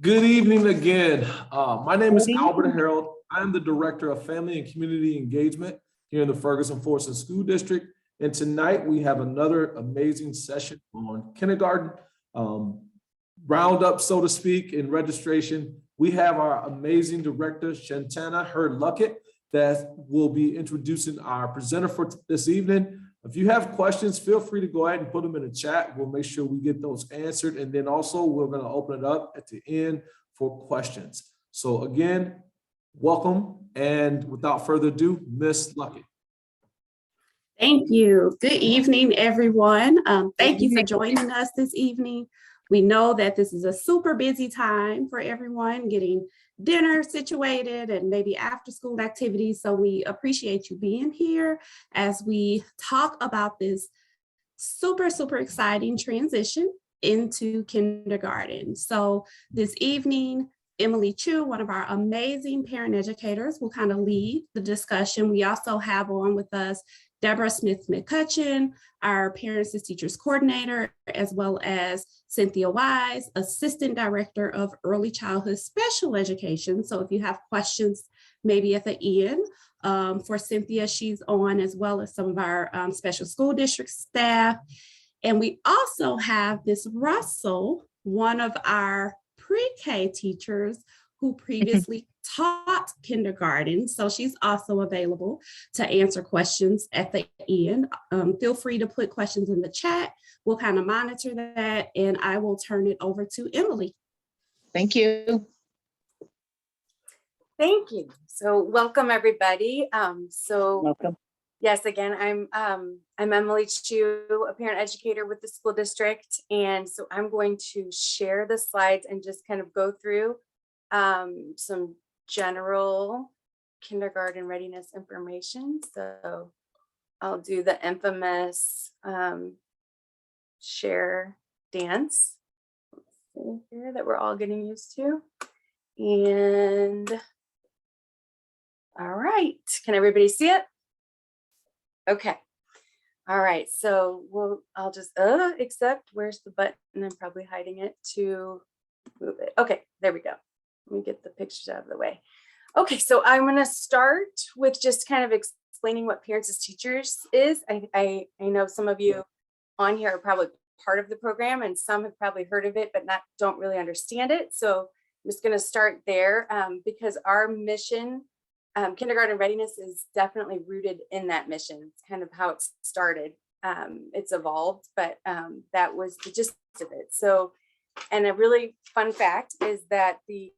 Good evening again. My name is Good Albert evening. Harold. I'm the Director of Family and Community Engagement here in the Ferguson-Forson School District. And tonight we have another amazing session on kindergarten roundup, so to speak, in registration. We have our amazing director, Shantana Hurd-Luckett, that will be introducing our presenter for this evening. If you have questions, feel free to go ahead and put them in the chat. We'll make sure we get those answered. And then also we're going to open it up at the end for questions. So again, welcome. And without further ado, Miss Luckett. Thank you. Good evening, everyone. Thank you for joining us this evening. We know that this is a super busy time for everyone getting dinner situated and maybe after school activities. So we appreciate you being here as we talk about this super exciting transition into kindergarten. So this evening, Emily Chu, one of our amazing parent educators, will kind of lead the discussion. We also have on with us Deborah Smith-McCutcheon, our Parents and Teachers Coordinator, as well as Cynthia Wise, Assistant Director of Early Childhood Special Education. So if you have questions, maybe at the end, for Cynthia, she's on, as well as some of our special school district staff. And we also have Miss Russell, one of our pre-K teachers who previously taught kindergarten. So she's also available to answer questions at the end. Feel free to put questions in the chat. We'll kind of monitor that, and I will turn it over to Emily. Thank you. Thank you. So welcome everybody. Welcome. Yes, again, I'm Emily Chu, a parent educator with the school district. And so I'm going to share the slides and just kind of go through some general kindergarten readiness information. So I'll do the infamous share dance. Let's see here that we're all getting used to. And all right, can everybody see it? Okay. All right, so I'll just accept. Where's the button? I'm probably hiding it to move it. Okay, there we go. Let me get the pictures out of the way. Okay, so I'm going to start with just kind of explaining what Parents as Teachers is. I know some of you on here are probably part of the program, and some have probably heard of it, but don't really understand it. So I'm just going to start there because our mission, kindergarten readiness, is definitely rooted in that mission. It's kind of how it started. It's evolved, but that was the gist of it. So, and a really fun fact is that the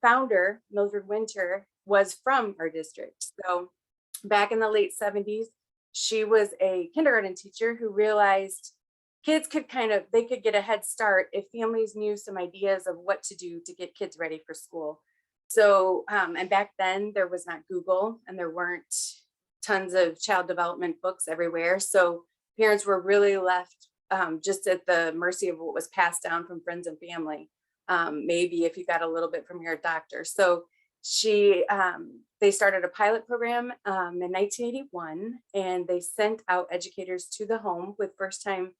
founder, Mildred Winter, was from our district. So back in the late 70s, she was a kindergarten teacher who realized kids could they could get a head start if families knew some ideas of what to do to get kids ready for school. So, and back then there was not Google and there weren't tons of child development books everywhere. So parents were really left just at the mercy of what was passed down from friends and family. Maybe if you got a little bit from your doctor. So they started a pilot program in 1981, and they sent out educators to the home with first-time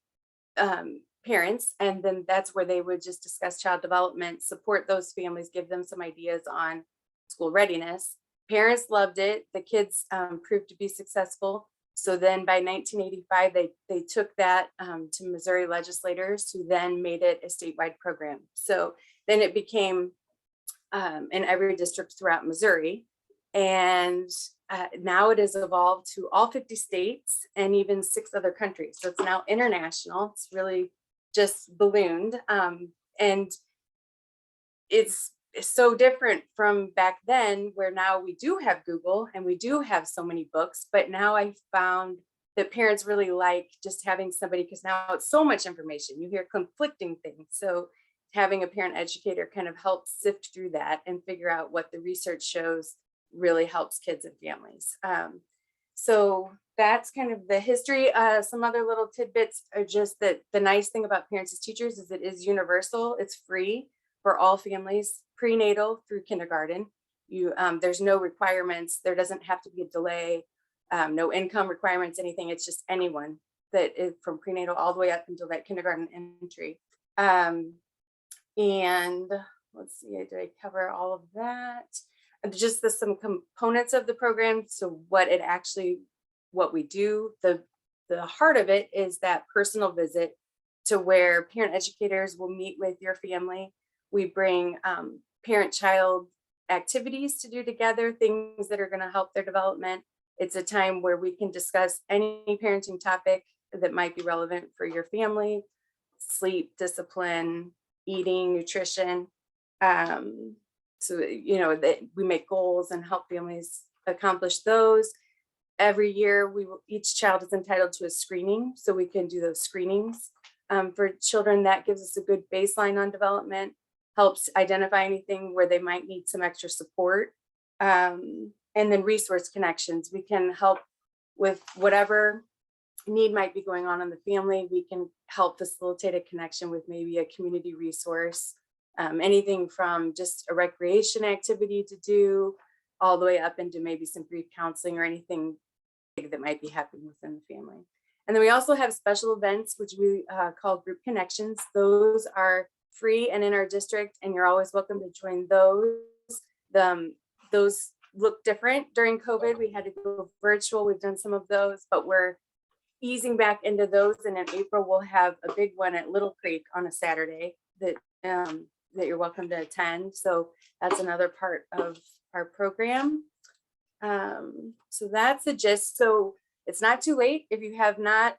parents, and then that's where they would just discuss child development, support those families, give them some ideas on school readiness. Parents loved it. The kids proved to be successful. So then by 1985, they took that to Missouri legislators, who then made it a statewide program. So then it became in every district throughout Missouri. And now it has evolved to all 50 states and even 6 other countries. So it's now international. It's really just ballooned. And it's so different from back then, where now we do have Google and we do have so many books, but now I found that parents really like just having somebody, because now it's so much information. You hear conflicting things. So having a parent educator kind of helps sift through that and figure out what the research shows really helps kids and families. So that's kind of the history. Some other little tidbits are just that the nice thing about Parents as Teachers is it is universal. It's free for all families, prenatal through kindergarten. There's no requirements. There doesn't have to be a delay, no income requirements, anything. It's just anyone that is from prenatal all the way up until that kindergarten entry. And let's see, did I cover all of that? Just some components of the program. So what we do, the heart of it is that personal visit to where parent educators will meet with your family. We bring parent-child activities to do together, things that are going to help their development. It's a time where we can discuss any parenting topic that might be relevant for your family: sleep, discipline, eating, nutrition. So, that we make goals and help families accomplish those. Every year, each child is entitled to a screening, so we can do those screenings for children. That gives us a good baseline on development, helps identify anything where they might need some extra support. And then resource connections. We can help with whatever need might be going on in the family. We can help facilitate a connection with maybe a community resource, anything from just a recreation activity to do, all the way up into maybe some grief counseling or anything big that might be happening within the family. And then we also have special events, which we call group connections. Those are free and in our district, and you're always welcome to join those. Those look different. During COVID, we had to go virtual. We've done some of those, but we're easing back into those. And in April, we'll have a big one at Little Creek on a Saturday that you're welcome to attend. So that's another part of our program. So that's the gist. So it's not too late. If you have not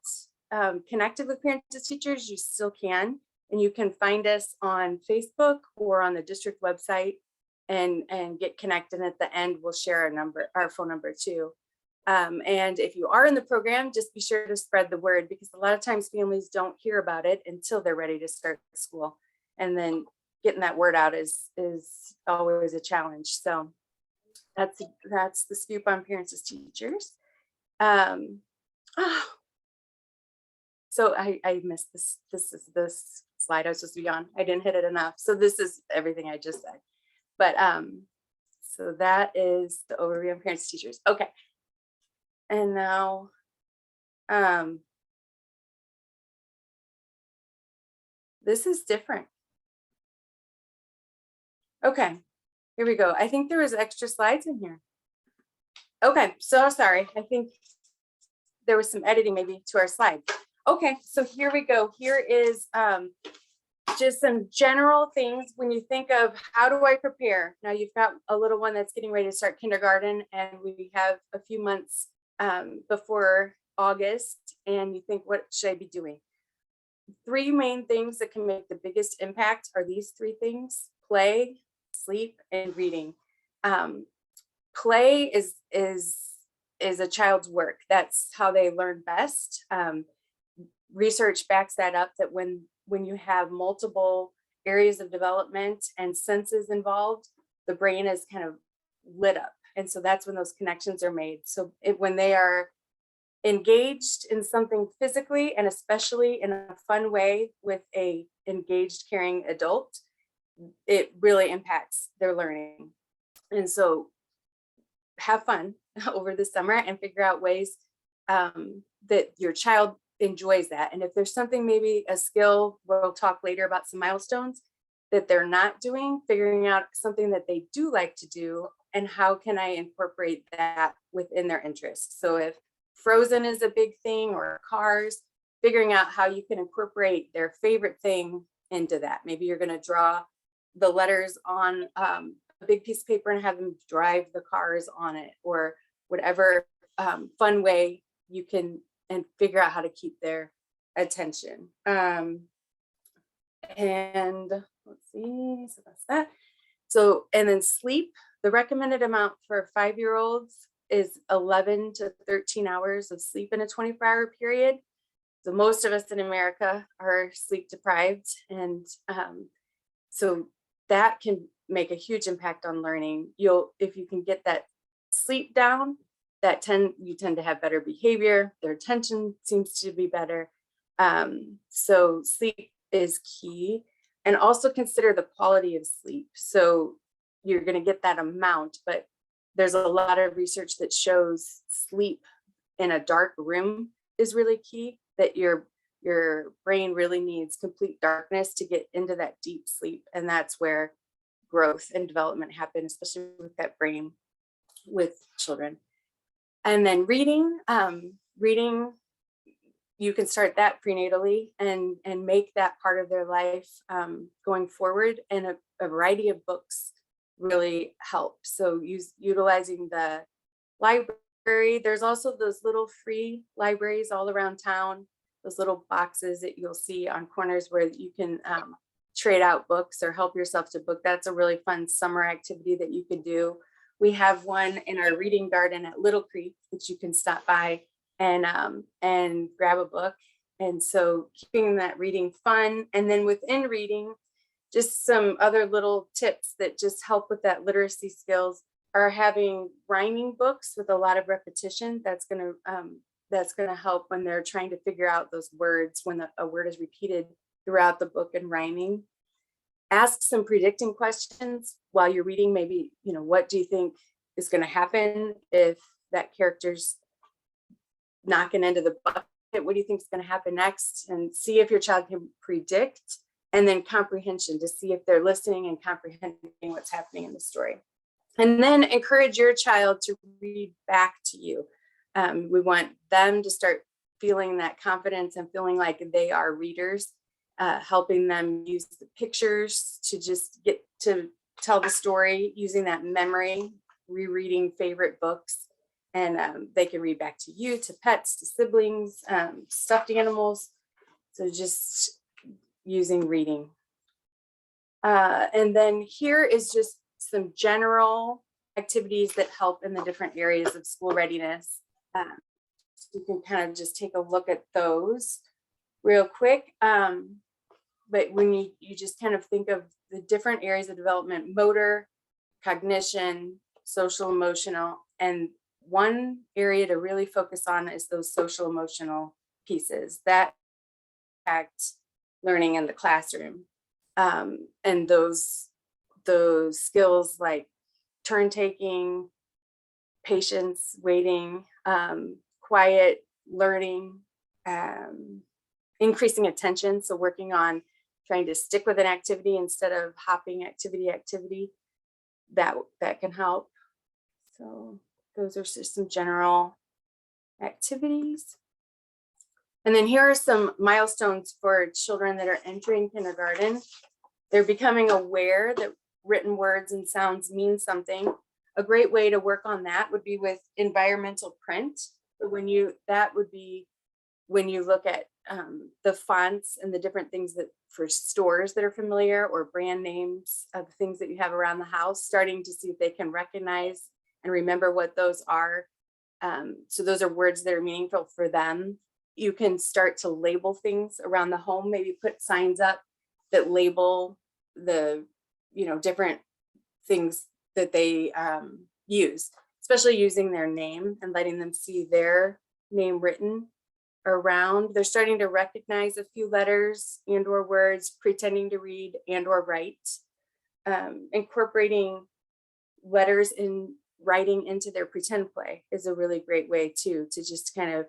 connected with parents and teachers, you still can. And you can find us on Facebook or on the district website and get connected. And at the end, we'll share our phone number too. And if you are in the program, just be sure to spread the word, because a lot of times families don't hear about it until they're ready to start school. And then getting that word out is always a challenge. So that's the scoop on parents as teachers. So I missed this. This is this slide I was supposed to be on. I didn't hit it enough. So this is everything I just said. But so that is the overview of parents and teachers. Okay. And now this is different. Okay, here we go. I think there was extra slides in here. Okay, so sorry. I think there was some editing maybe to our slide. Okay, so here we go. Here is just some general things when you think of how do I prepare. Now you've got a little one that's getting ready to start kindergarten, and we have a few months before August, and you think, what should I be doing? Three main things that can make the biggest impact are these three things: play, sleep, and reading. Play is a child's work. That's how they learn best. Research backs that up, that when you have multiple areas of development and senses involved, the brain is kind of lit up. And so that's when those connections are made. So when they are engaged in something physically, and especially in a fun way with a engaged, caring adult, it really impacts their learning. And so have fun over the summer and figure out ways that your child enjoys that. And if there's something, maybe a skill, we'll talk later about some milestones that they're not doing, figuring out something that they do like to do, and how can I incorporate that within their interests. So if Frozen is a big thing, or cars, figuring out how you can incorporate their favorite thing into that. Maybe you're going to draw the letters on a big piece of paper and have them drive the cars on it, or whatever fun way you can, and figure out how to keep their attention. And let's see, so that's that. So, and then sleep, the recommended amount for 5-year-olds is 11 to 13 hours of sleep in a 24-hour period. So most of us in America are sleep deprived. And so that can make a huge impact on learning. If you can get that sleep down, you tend to have better behavior. Their attention seems to be better. So sleep is key. And also consider the quality of sleep. So you're going to get that amount, but there's a lot of research that shows sleep in a dark room is really key, that your brain really needs complete darkness to get into that deep sleep. And that's where growth and development happen, especially with that brain with children. And then reading, you can start that prenatally and make that part of their life going forward. And a variety of books really help. So utilizing the library. There's also those little free libraries all around town, those little boxes that you'll see on corners where you can trade out books or help yourself to book. That's a really fun summer activity that you can do. We have one in our reading garden at Little Creek that you can stop by and grab a book. And so keeping that reading fun. And then within reading, just some other little tips that just help with that literacy skills are having rhyming books with a lot of repetition. That's gonna help when they're trying to figure out those words when a word is repeated throughout the book and rhyming. Ask some predicting questions while you're reading. Maybe, what do you think is going to happen if that character's knocking into the bucket? What do you think is going to happen next? And see if your child can predict, and then comprehension to see if they're listening and comprehending what's happening in the story. And then encourage your child to read back to you. We want them to start feeling that confidence and feeling like they are readers, helping them use the pictures to just get to tell the story, using that memory, rereading favorite books. And they can read back to you, to pets, to siblings, stuffed animals. So just using reading. And then here is just some general activities that help in the different areas of school readiness. So you can kind of just take a look at those real quick. But when you just kind of think of the different areas of development: motor, cognition, social, emotional, and one area to really focus on is those social emotional pieces that impact learning in the classroom. And those skills like turn taking, patience, waiting, quiet learning, increasing attention. So working on trying to stick with an activity instead of hopping activity, that can help. So those are just some general activities. And then here are some milestones for children that are entering kindergarten. They're becoming aware that written words and sounds mean something. A great way to work on that would be with environmental print. That would be when you look at the fonts and the different things that for stores that are familiar, or brand names of things that you have around the house, starting to see if they can recognize and remember what those are. So those are words that are meaningful for them. You can start to label things around the home, maybe put signs up that label the different things that they use, especially using their name and letting them see their name written around. They're starting to recognize a few letters and or words, pretending to read and or write. Incorporating letters in writing into their pretend play is a really great way too, to just kind of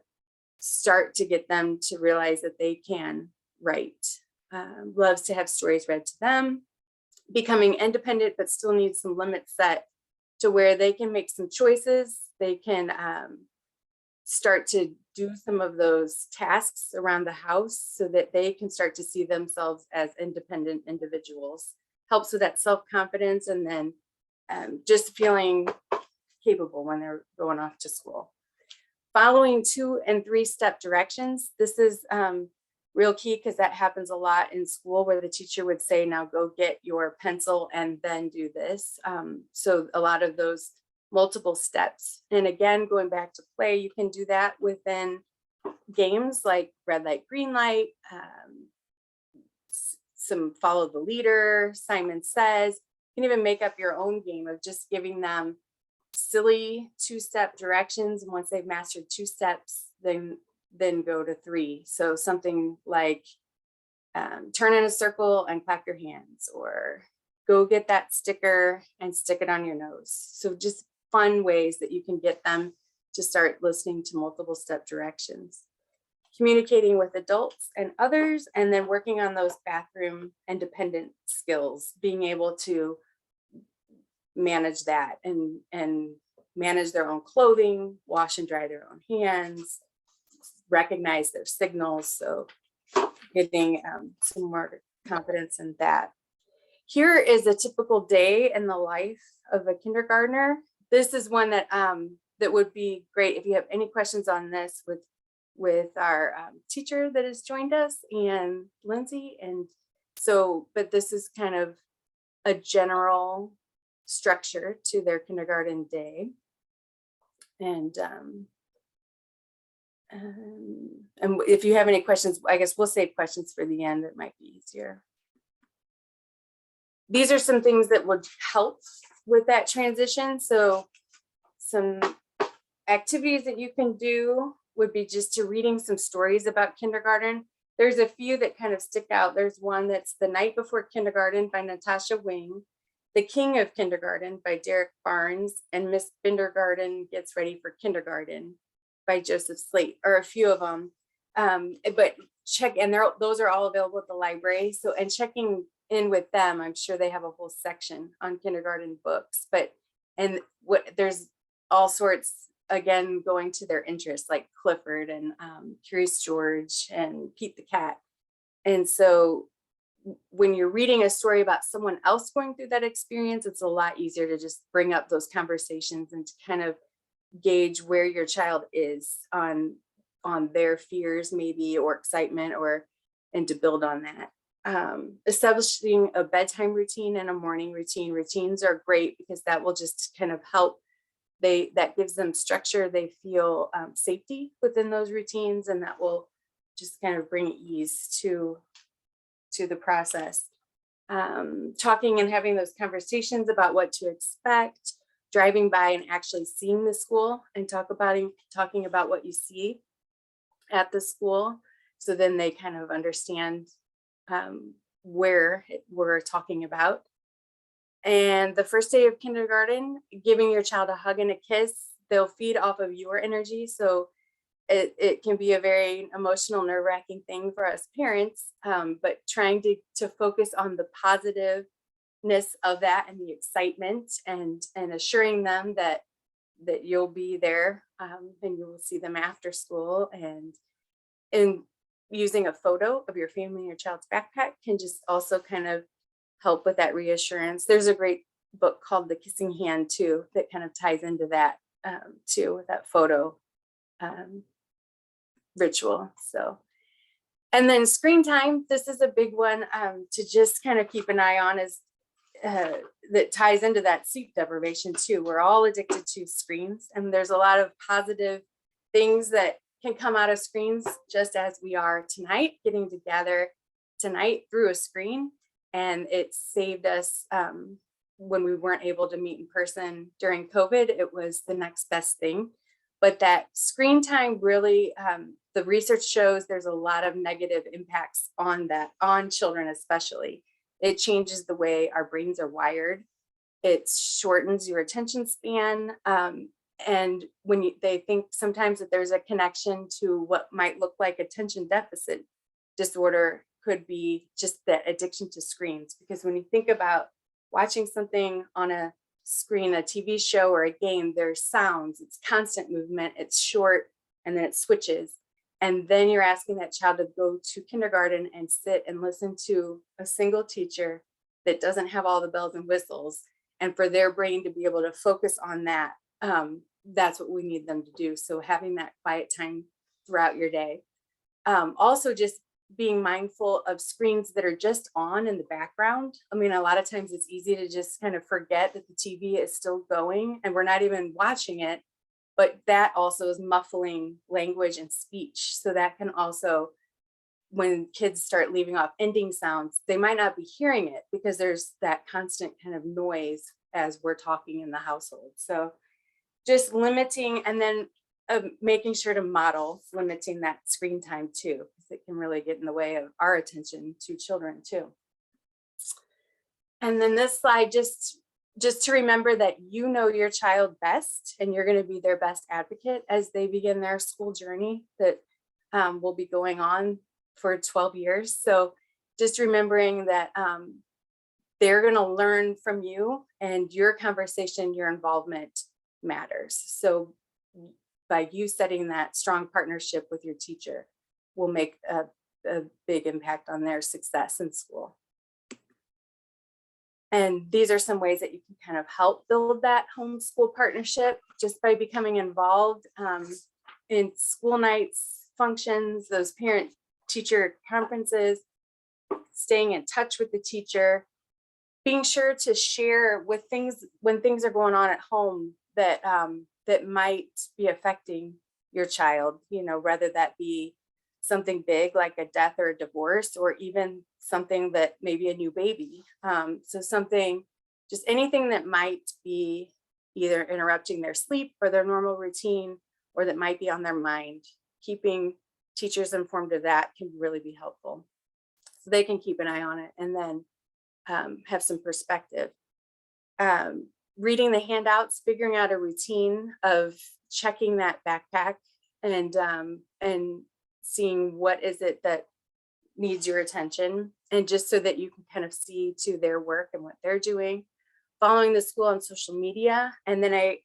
start to get them to realize that they can write. Loves to have stories read to them. Becoming independent, but still needs some limits set to where they can make some choices. They can start to do some of those tasks around the house so that they can start to see themselves as independent individuals. Helps with that self-confidence, and then just feeling capable when they're going off to school. Following 2 and 3 step directions. This is real key, because that happens a lot in school, where the teacher would say, now go get your pencil and then do this. So a lot of those multiple steps. And again, going back to play, you can do that within games like red light, green light, some follow the leader, Simon Says. You can even make up your own game of just giving them silly 2-step directions. And once they've mastered 2 steps, then go to 3. So something like turn in a circle and clap your hands, or go get that sticker and stick it on your nose. So just fun ways that you can get them to start listening to multiple step directions. Communicating with adults and others, and then working on those bathroom independent skills, being able to manage that and manage their own clothing, wash and dry their own hands, recognize their signals. So getting some more confidence in that. Here is a typical day in the life of a kindergartner. This is one that that would be great if you have any questions on this with our teacher that has joined us, and Lindsay. And so, but this is kind of a general structure to their kindergarten day. And if you have any questions, I guess we'll save questions for the end. That might be easier. These are some things that would help with that transition. So some activities that you can do would be just to reading some stories about kindergarten. There's a few that kind of stick out. There's one that's The Night Before Kindergarten by Natasha Wing, The King of Kindergarten by Derek Barnes, and Miss Kindergarten Gets Ready for Kindergarten by Joseph Slate, or a few of them. But check, and those are all available at the library. So, and checking in with them, I'm sure they have a whole section on kindergarten books. But and what there's all sorts, again, going to their interests, like Clifford and Curious George and Pete the Cat. And so when you're reading a story about someone else going through that experience, it's a lot easier to just bring up those conversations and to kind of gauge where your child is on their fears maybe, or excitement, and to build on that. Establishing a bedtime routine and a morning routine. Routines are great because that will just kind of help. That gives them structure. They feel safety within those routines, and that will just kind of bring ease to the process. Talking and having those conversations about what to expect, driving by and actually seeing the school and talking about what you see at the school. So then they kind of understand where we're talking about. And the first day of kindergarten, giving your child a hug and a kiss. They'll feed off of your energy. So it can be a very emotional, nerve-wracking thing for us parents, but trying to focus on the positiveness of that and the excitement, and assuring them that you'll be there, and you will see them after school. And using a photo of your family and your child's backpack can just also kind of help with that reassurance. There's a great book called The Kissing Hand too, that kind of ties into that too, with that photo ritual. So, and then screen time, this is a big one to just kind of keep an eye on, is that ties into that sleep deprivation too. We're all addicted to screens, and there's a lot of positive things that can come out of screens, just as we are tonight, getting together tonight through a screen. And it saved us when we weren't able to meet in person during COVID. It was the next best thing. But that screen time really, the research shows there's a lot of negative impacts on that, on children especially. It changes the way our brains are wired. It shortens your attention span. And when they think sometimes that there's a connection to what might look like attention deficit disorder, could be just that addiction to screens. Because when you think about watching something on a screen, a TV show or a game, there's sounds, it's constant movement, it's short, and then it switches. And then you're asking that child to go to kindergarten and sit and listen to a single teacher that doesn't have all the bells and whistles, and for their brain to be able to focus on that. That's what we need them to do. So having that quiet time throughout your day. Also just being mindful of screens that are just on in the background. I mean, a lot of times it's easy to just kind of forget that the TV is still going and we're not even watching it, but that also is muffling language and speech. So that can also, when kids start leaving off ending sounds, they might not be hearing it because there's that constant kind of noise as we're talking in the household. So just limiting, and then making sure to model limiting that screen time too, because it can really get in the way of our attention to children too. And then this slide, just to remember that you know your child best, and you're going to be their best advocate as they begin their school journey that will be going on for 12 years. So just remembering that they're going to learn from you, and your conversation, your involvement matters. So by you setting that strong partnership with your teacher will make a big impact on their success in school. And these are some ways that you can kind of help build that homeschool partnership just by becoming involved in school nights, functions, those parent-teacher conferences, staying in touch with the teacher, being sure to share with things when things are going on at home that that might be affecting your child, whether that be something big like a death or a divorce, or even something that maybe a new baby. So something, just anything that might be either interrupting their sleep or their normal routine, or that might be on their mind. Keeping teachers informed of that can really be helpful. So they can keep an eye on it and then have some perspective. Reading the handouts, figuring out a routine of checking that backpack and seeing what is it that needs your attention, and just so that you can kind of see to their work and what they're doing. Following the school on social media, and then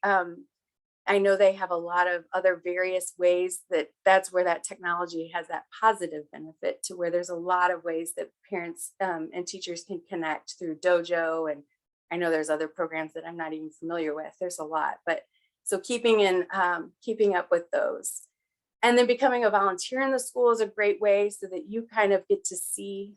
I know they have a lot of other various ways that's where that technology has that positive benefit, to where there's a lot of ways that parents and teachers can connect through Dojo, and I know there's other programs that I'm not even familiar with. There's a lot, but so keeping up with those. And then becoming a volunteer in the school is a great way, so that you kind of get to see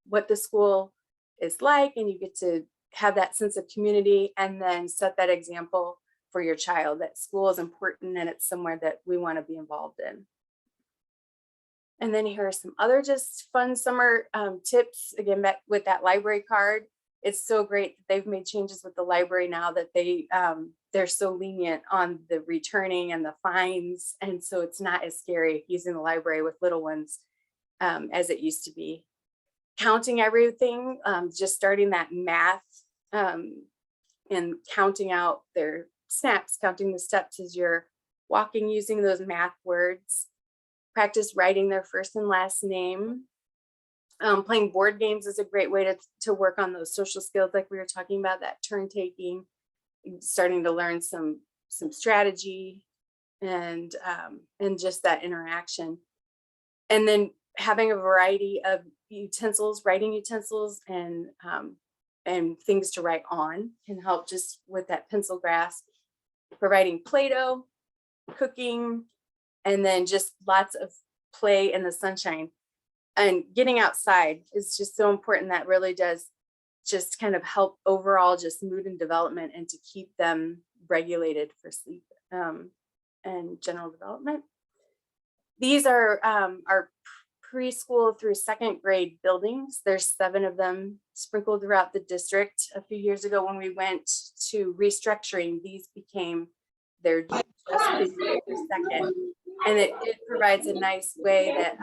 what the school is like, and you get to have that sense of community, and then set that example for your child that school is important and it's somewhere that we want to be involved in. And then here are some other just fun summer tips. Again, back with that library card. It's so great that they've made changes with the library now that they're so lenient on the returning and the fines. And so it's not as scary using the library with little ones as it used to be. Counting everything, just starting that math and counting out their snaps, counting the steps as you're walking, using those math words. Practice writing their first and last name. Playing board games is a great way to work on those social skills, like we were talking about, that turn taking, starting to learn some strategy and just that interaction. And then having a variety of utensils, writing utensils, and things to write on can help just with that pencil grasp. Providing Play-Doh, cooking, and then just lots of play in the sunshine. And getting outside is just so important. That really does just kind of help overall just mood and development, and to keep them regulated for sleep and general development. These are our preschool through second grade buildings. There's 7 of them sprinkled throughout the district. A few years ago when we went to restructuring, these became their just preschool through second. And it provides a nice way that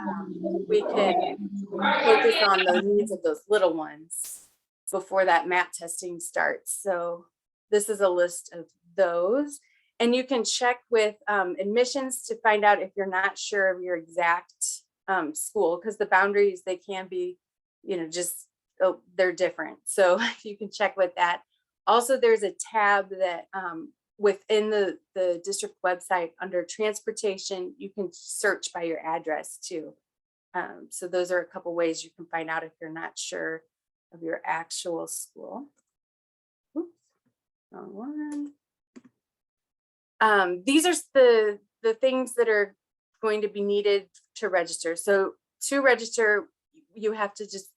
we can focus on the needs of those little ones before that MAP testing starts. So this is a list of those. And you can check with admissions to find out if you're not sure of your exact school, because the boundaries, they can be, they're different. So you can check with that. Also, there's a tab that within the district website under transportation, you can search by your address too. So those are a couple ways you can find out if you're not sure of your actual school. Oops, wrong one. These are the things that are going to be needed to register. So to register, you have to just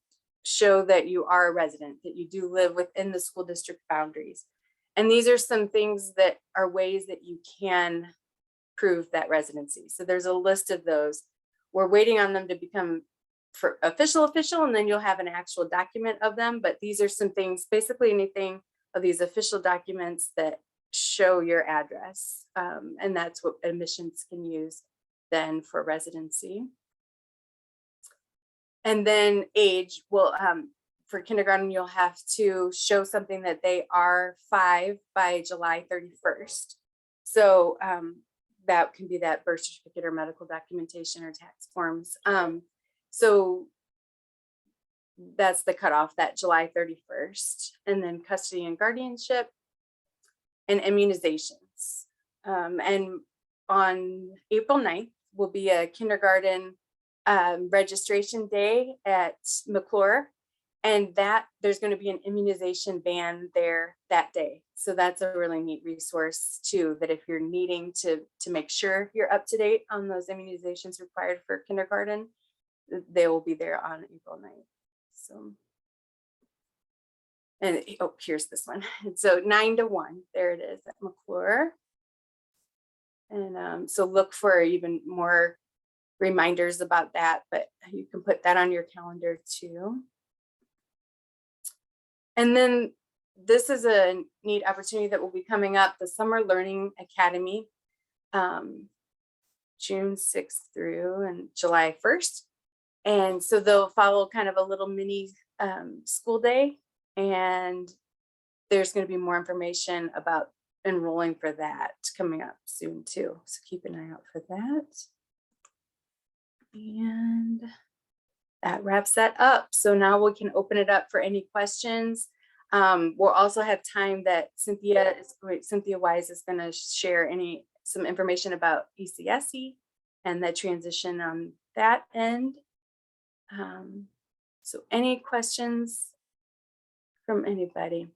show that you are a resident, that you do live within the school district boundaries. And these are some things that are ways that you can prove that residency. So there's a list of those. We're waiting on them to become for official, and then you'll have an actual document of them. But these are some things, basically anything of these official documents that show your address. And that's what admissions can use then for residency. And then age, well, for kindergarten, you'll have to show something that they are 5 by July 31st. So that can be that birth certificate or medical documentation or tax forms. So that's the cutoff, that July 31st. And then custody and guardianship and immunizations. And on April 9th will be a kindergarten registration day at McClure. And that there's going to be an immunization ban there that day. So that's a really neat resource too, that if you're needing to make sure you're up to date on those immunizations required for kindergarten, they will be there on April 9th. So, and oh, here's this one. And so 9 to 1, there it is at McClure. And so look for even more reminders about that, but you can put that on your calendar too. And then this is a neat opportunity that will be coming up, the Summer Learning Academy, June 6th through and July 1st. And so they'll follow kind of a little mini school day, and there's going to be more information about enrolling for that coming up soon too. So keep an eye out for that. And that wraps that up. So now we can open it up for any questions. We'll also have time that Cynthia Wise is going to share some information about ECSE and the transition on that end. So any questions from anybody?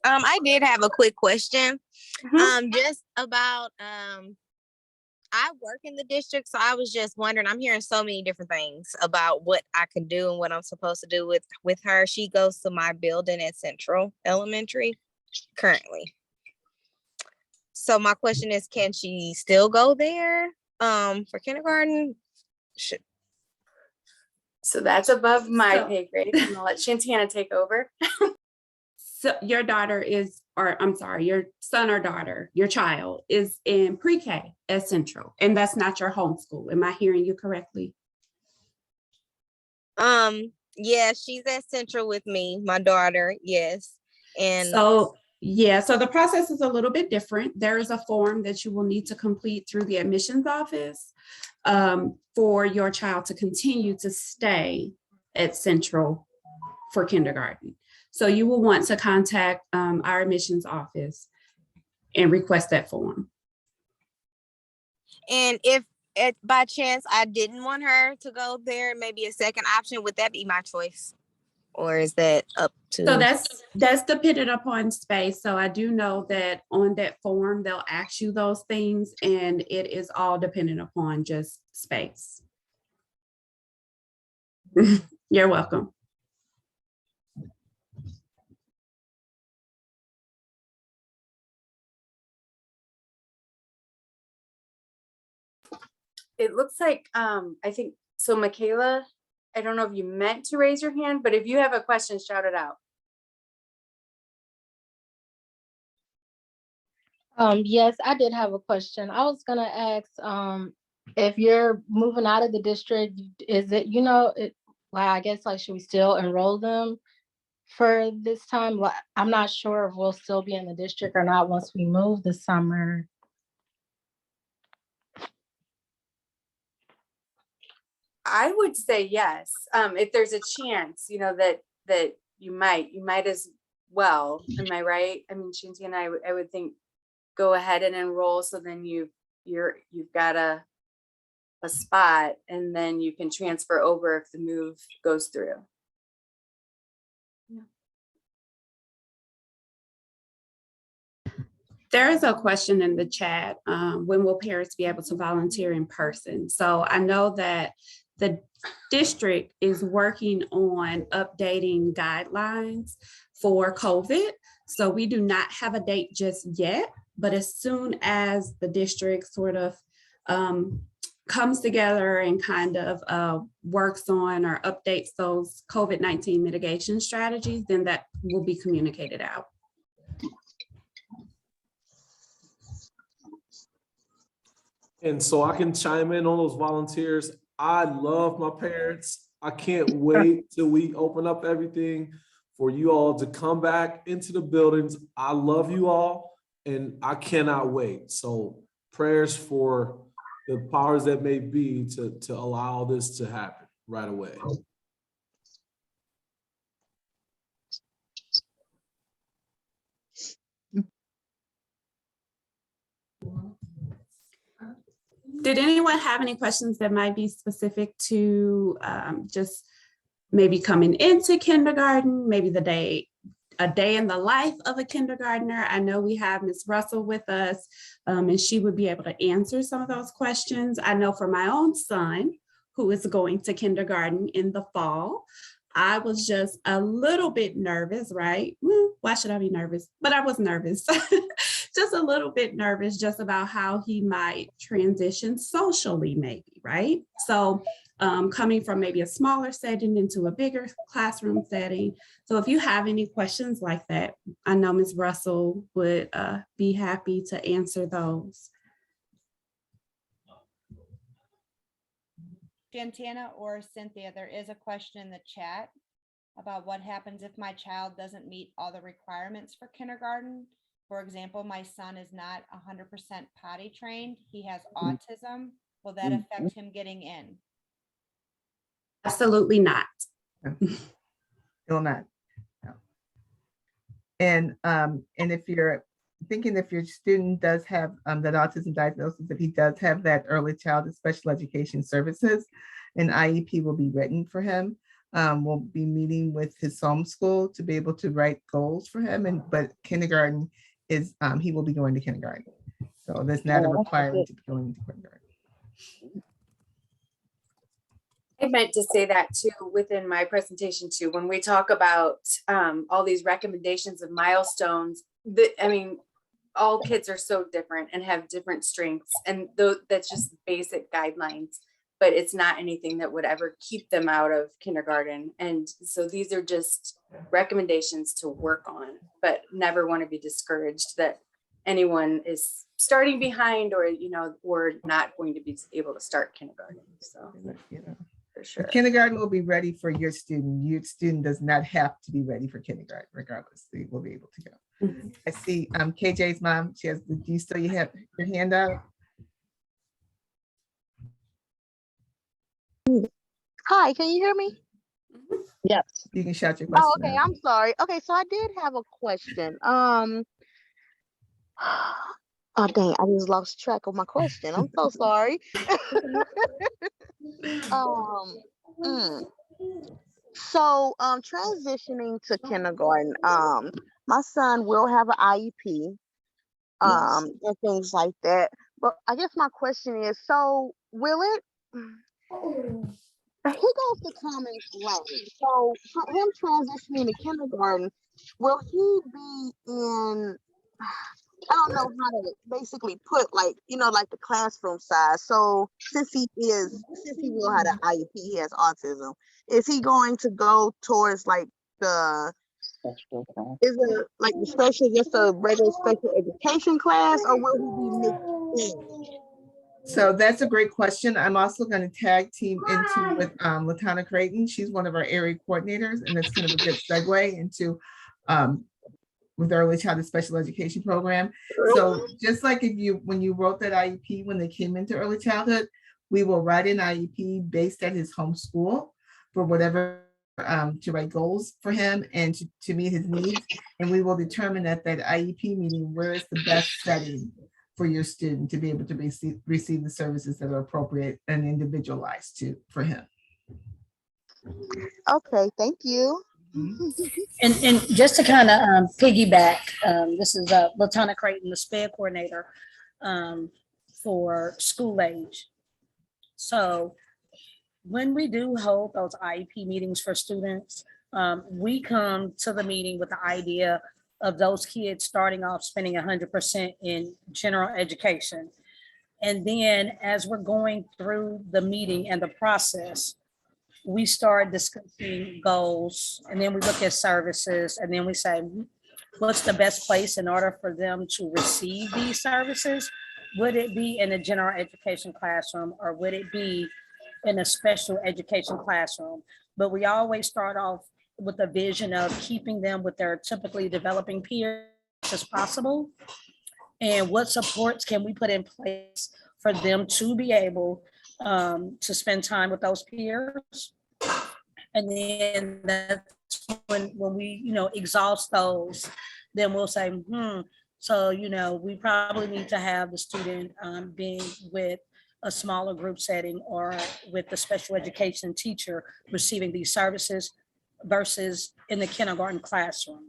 I did have a quick question. Mhm. Just about I work in the district, so I was just wondering, I'm hearing so many different things about what I can do and what I'm supposed to do with her. She goes to my building at Central Elementary currently. So my question is, can she still go there for kindergarten? So that's above my So- pay grade. I'm gonna let Shantana take over. So your daughter is, or I'm sorry, your son or daughter, your child is in pre-K at Central, and that's not your homeschool. Am I hearing you correctly? Yeah, she's at Central with me, my daughter, yes. And So, yeah, so the process is a little bit different. There is a form that you will need to complete through the admissions office for your child to continue to stay at Central for kindergarten. So you will want to contact our admissions office and request that form. And if by chance I didn't want her to go there, maybe a second option, would that be my choice? Or is that up to? So that's dependent upon space. So I do know that on that form, they'll ask you those things, and it is all dependent upon just space. You're welcome. It looks like, I think, so Michaela, I don't know if you meant to raise your hand, but if you have a question, shout it out. Yes, I did have a question. I was gonna ask, if you're moving out of the district, is it, I guess, like, should we still enroll them for this time? Like, I'm not sure if we'll still be in the district or not once we move this summer. I would say yes. If there's a chance, that you might as well. Am I right? I mean, Shinty and I would think go ahead and enroll, so then you've got a spot, and then you can transfer over if the move goes through. There is a question in the chat. When will parents be able to volunteer in person? So I know that the district is working on updating guidelines for COVID. So we do not have a date just yet, but as soon as the district sort of comes together and kind of works on or updates those COVID-19 mitigation strategies, then that will be communicated out. And so I can chime in on those volunteers. I love my parents. I can't wait till we open up everything for you all to come back into the buildings. I love you all, and I cannot wait. So prayers for the powers that may be to allow this to happen right away. Did anyone have any questions that might be specific to just maybe coming into kindergarten, maybe a day in the life of a kindergartner? I know we have Ms. Russell with us, and she would be able to answer some of those questions. I know for my own son, who is going to kindergarten in the fall, I was just a little bit nervous, right? Well, why should I be nervous? But I was nervous. Just a little bit nervous just about how he might transition socially, maybe, right? So coming from maybe a smaller setting into a bigger classroom setting. So if you have any questions like that, I know Ms. Russell would be happy to answer those. Jantana or Cynthia, there is a question in the chat about what happens if my child doesn't meet all the requirements for kindergarten. For example, my son is not 100% potty trained. He has autism. Will that affect him getting in? Absolutely not. Will not. No. And if you're thinking if your student does have that autism diagnosis, if he does have that early childhood special education services, an IEP will be written for him. We'll be meeting with his home school to be able to write goals for him. But kindergarten is he will be going to kindergarten. So there's not a requirement to be going to kindergarten. I meant to say that too within my presentation too. When we talk about all these recommendations of milestones, I mean, all kids are so different and have different strengths, and that's just basic guidelines. But it's not anything that would ever keep them out of kindergarten. And so these are just recommendations to work on, but never want to be discouraged that anyone is starting behind or, we're not going to be able to start kindergarten. So, for sure. Kindergarten will be ready for your student. Your student does not have to be ready for kindergarten, regardless. They will be able to go. I see KJ's mom, she has, do you still have your hand up? Hi, can you hear me? Yes. You can shout your question. Oh, okay. out. I'm sorry. Okay, so I did have a question. Oh dang, I just lost track of my question. I'm so sorry. So transitioning to kindergarten, my son will have an IEP, and things like that. But I guess my question is, so will it? He goes to common language. So for him transitioning to kindergarten, will he be in, I don't know how to basically put like the classroom size. So since he will have an IEP, he has autism. Is he going to go towards like is it like the special, just a regular special education class, or will he be mixed in? So that's a great question. I'm also going to tag team into with Latana Creighton. She's one of our area coordinators, and that's kind of a good segue into with early childhood special education program. So just like when you wrote that IEP, when they came into early childhood, we will write an IEP based at his home school for whatever to write goals for him and to meet his needs. And we will determine at that IEP meeting where is the best setting for your student to be able to receive the services that are appropriate and individualized for him. Okay, thank you. And just to kind of piggyback, this is Latana Creighton, the SPED coordinator for school age. So when we do hold those IEP meetings for students, we come to the meeting with the idea of those kids starting off spending 100% in general education. And then as we're going through the meeting and the process, we start discussing goals, and then we look at services, and then we say, what's the best place in order for them to receive these services? Would it be in a general education classroom, or would it be in a special education classroom? But we always start off with a vision of keeping them with their typically developing peers as possible. And what supports can we put in place for them to be able to spend time with those peers. And then that's when we, exhaust those, then we'll say, so, we probably need to have the student being with a smaller group setting or with the special education teacher receiving these services versus in the kindergarten classroom.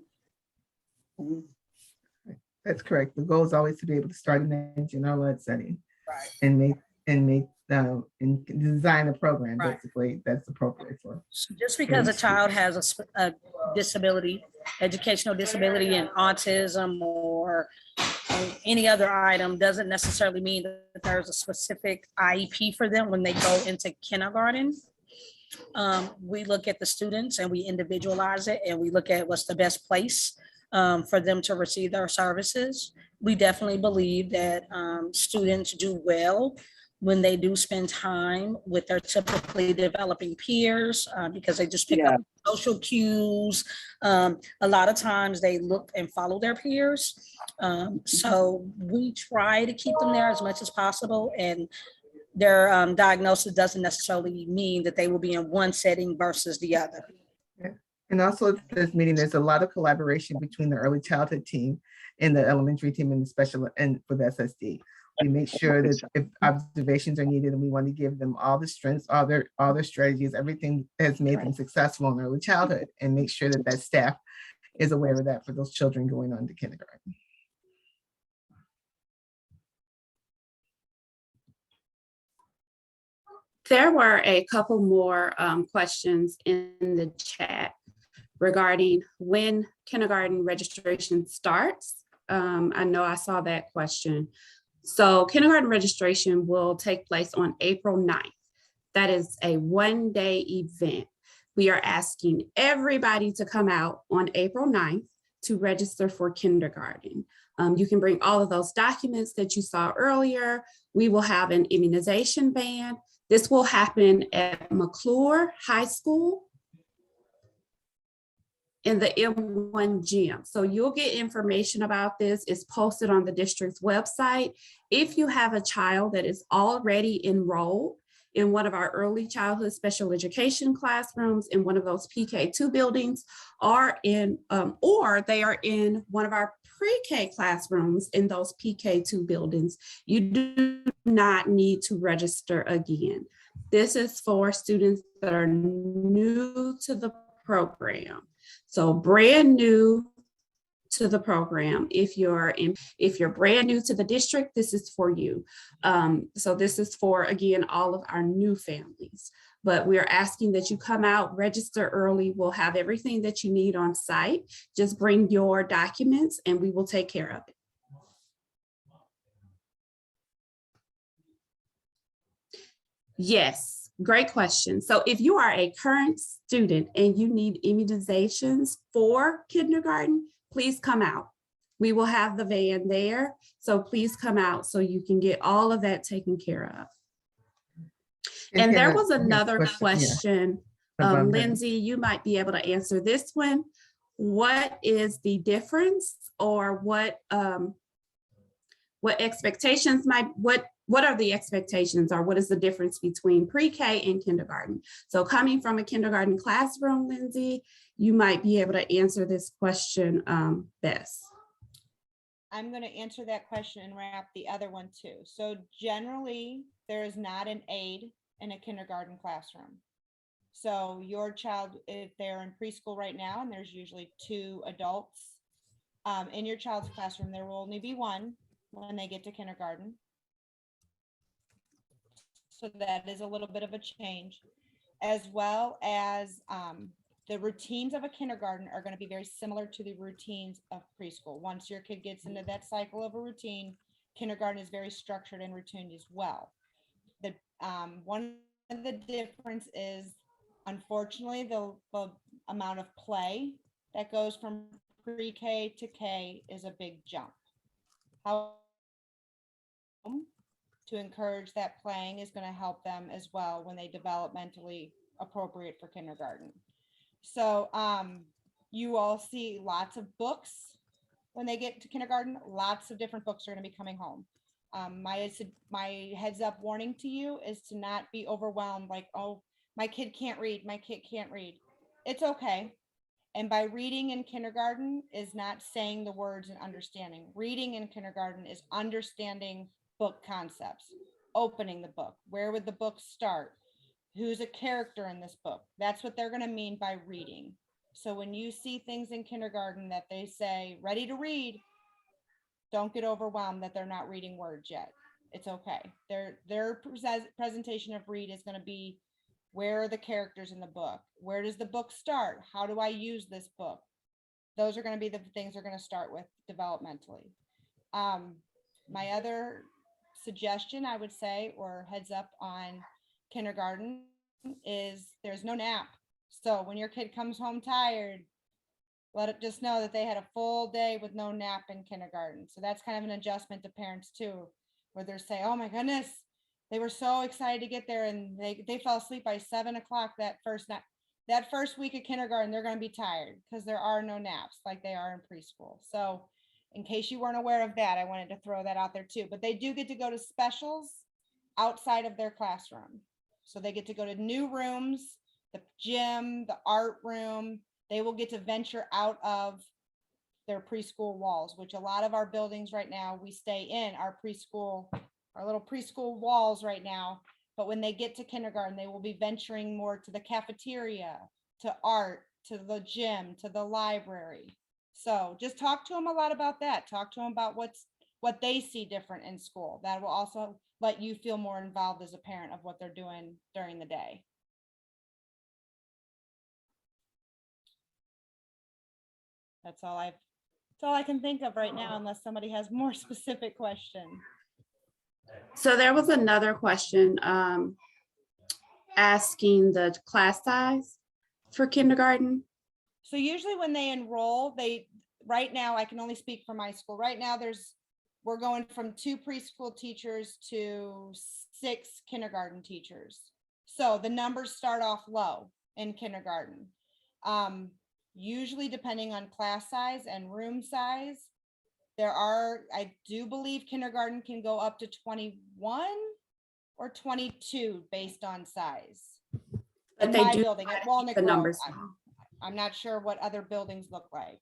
That's correct. The goal is always to be able to start in that general ed setting. Right. And design a program, Right. basically, that's appropriate for. So just because a child has a disability, educational disability and autism or any other item doesn't necessarily mean that there's a specific IEP for them when they go into kindergarten. We look at the students and we individualize it and we look at what's the best place for them to receive their services. We definitely believe that students do well when they do spend time with their typically developing peers because they just pick up social cues. A lot of times they look and follow their peers. So we try to keep them there as much as possible, and their diagnosis doesn't necessarily mean that they will be in one setting versus the other. Yeah. And also at this meeting, there's a lot of collaboration between the early childhood team and the elementary team and the special and for the SSD. We make sure that if observations are needed and we want to give them all the strengths, all their strategies, everything that's made them successful in early childhood, and make sure that that staff is aware of that for those children going on to kindergarten. There were a couple more questions in the chat regarding when kindergarten registration starts. I know I saw that question. So kindergarten registration will take place on April 9th. That is a one-day event. We are asking everybody to come out on April 9th to register for kindergarten. You can bring all of those documents that you saw earlier. We will have an immunization van. This will happen at McClure High School in the M1 gym. So you'll get information about this. It's posted on the district's website. If you have a child that is already enrolled in one of our early childhood special education classrooms in one of those PK2 buildings, or they are in one of our pre-K classrooms in those PK2 buildings, you do not need to register again. This is for students that are new to the program. So brand new to the program. If you're brand new to the district, this is for you. So this is for, again, all of our new families. But we are asking that you come out, register early. We'll have everything that you need on site. Just bring your documents and we will take care of it. Yes, great question. So if you are a current student and you need immunizations for kindergarten, please come out. We will have the van there. So please come out so you can get all of that taken care of. And there was another question, Lindsay, you might be able to answer this one. What is the difference, or what expectations what are the expectations, or what is the difference between pre-K and kindergarten? So coming from a kindergarten classroom, Lindsay, you might be able to answer this question best. I'm going to answer that question and wrap the other one too. So generally, there is not an aide in a kindergarten classroom. So your child, if they're in preschool right now, and there's usually 2 adults in your child's classroom, there will only be 1 when they get to kindergarten. So that is a little bit of a change, as well as the routines of a kindergarten are going to be very similar to the routines of preschool. Once your kid gets into that cycle of a routine, kindergarten is very structured and routine as well. The one of the difference is, unfortunately, the amount of play that goes from pre-K to K is a big jump. How to encourage that playing is going to help them as well when they developmentally appropriate for kindergarten. So you all see lots of books when they get to kindergarten. Lots of different books are going to be coming home. My heads up warning to you is to not be overwhelmed, like, oh, my kid can't read, my kid can't read. It's okay. And by reading in kindergarten is not saying the words and understanding. Reading in kindergarten is understanding book concepts, opening the book. Where would the book start? Who's a character in this book? That's what they're going to mean by reading. So when you see things in kindergarten that they say, ready to read, don't get overwhelmed that they're not reading words yet. It's okay. Their presentation of read is going to be, where are the characters in the book? Where does the book start? How do I use this book? Those are going to be the things they're going to start with developmentally. My other suggestion, I would say, or heads up on kindergarten, is there's no nap. So when your kid comes home tired, let it just know that they had a full day with no nap in kindergarten. So that's kind of an adjustment to parents too, where they're saying, oh my goodness, they were so excited to get there and they fell asleep by 7 o'clock that first night. That first week of kindergarten, they're going to be tired because there are no naps like they are in preschool. So in case you weren't aware of that, I wanted to throw that out there too. But they do get to go to specials outside of their classroom. So they get to go to new rooms, the gym, the art room. They will get to venture out of their preschool walls, which a lot of our buildings right now, we stay in our little preschool walls right now. But when they get to kindergarten, they will be venturing more to the cafeteria, to art, to the gym, to the library. So just talk to them a lot about that. Talk to them about what they see different in school. That will also let you feel more involved as a parent of what they're doing during the day. That's all I can think of right now, unless somebody has more specific question. So there was another question asking the class size for kindergarten. So usually when they enroll, right now, I can only speak for my school. Right now, we're going from 2 preschool teachers to 6 kindergarten teachers. So the numbers start off low in kindergarten. Usually depending on class size and room size, I do believe kindergarten can go up to 21 or 22 based on size. But In they my do building at Walnut the Grove, numbers. I'm not sure what other buildings look like.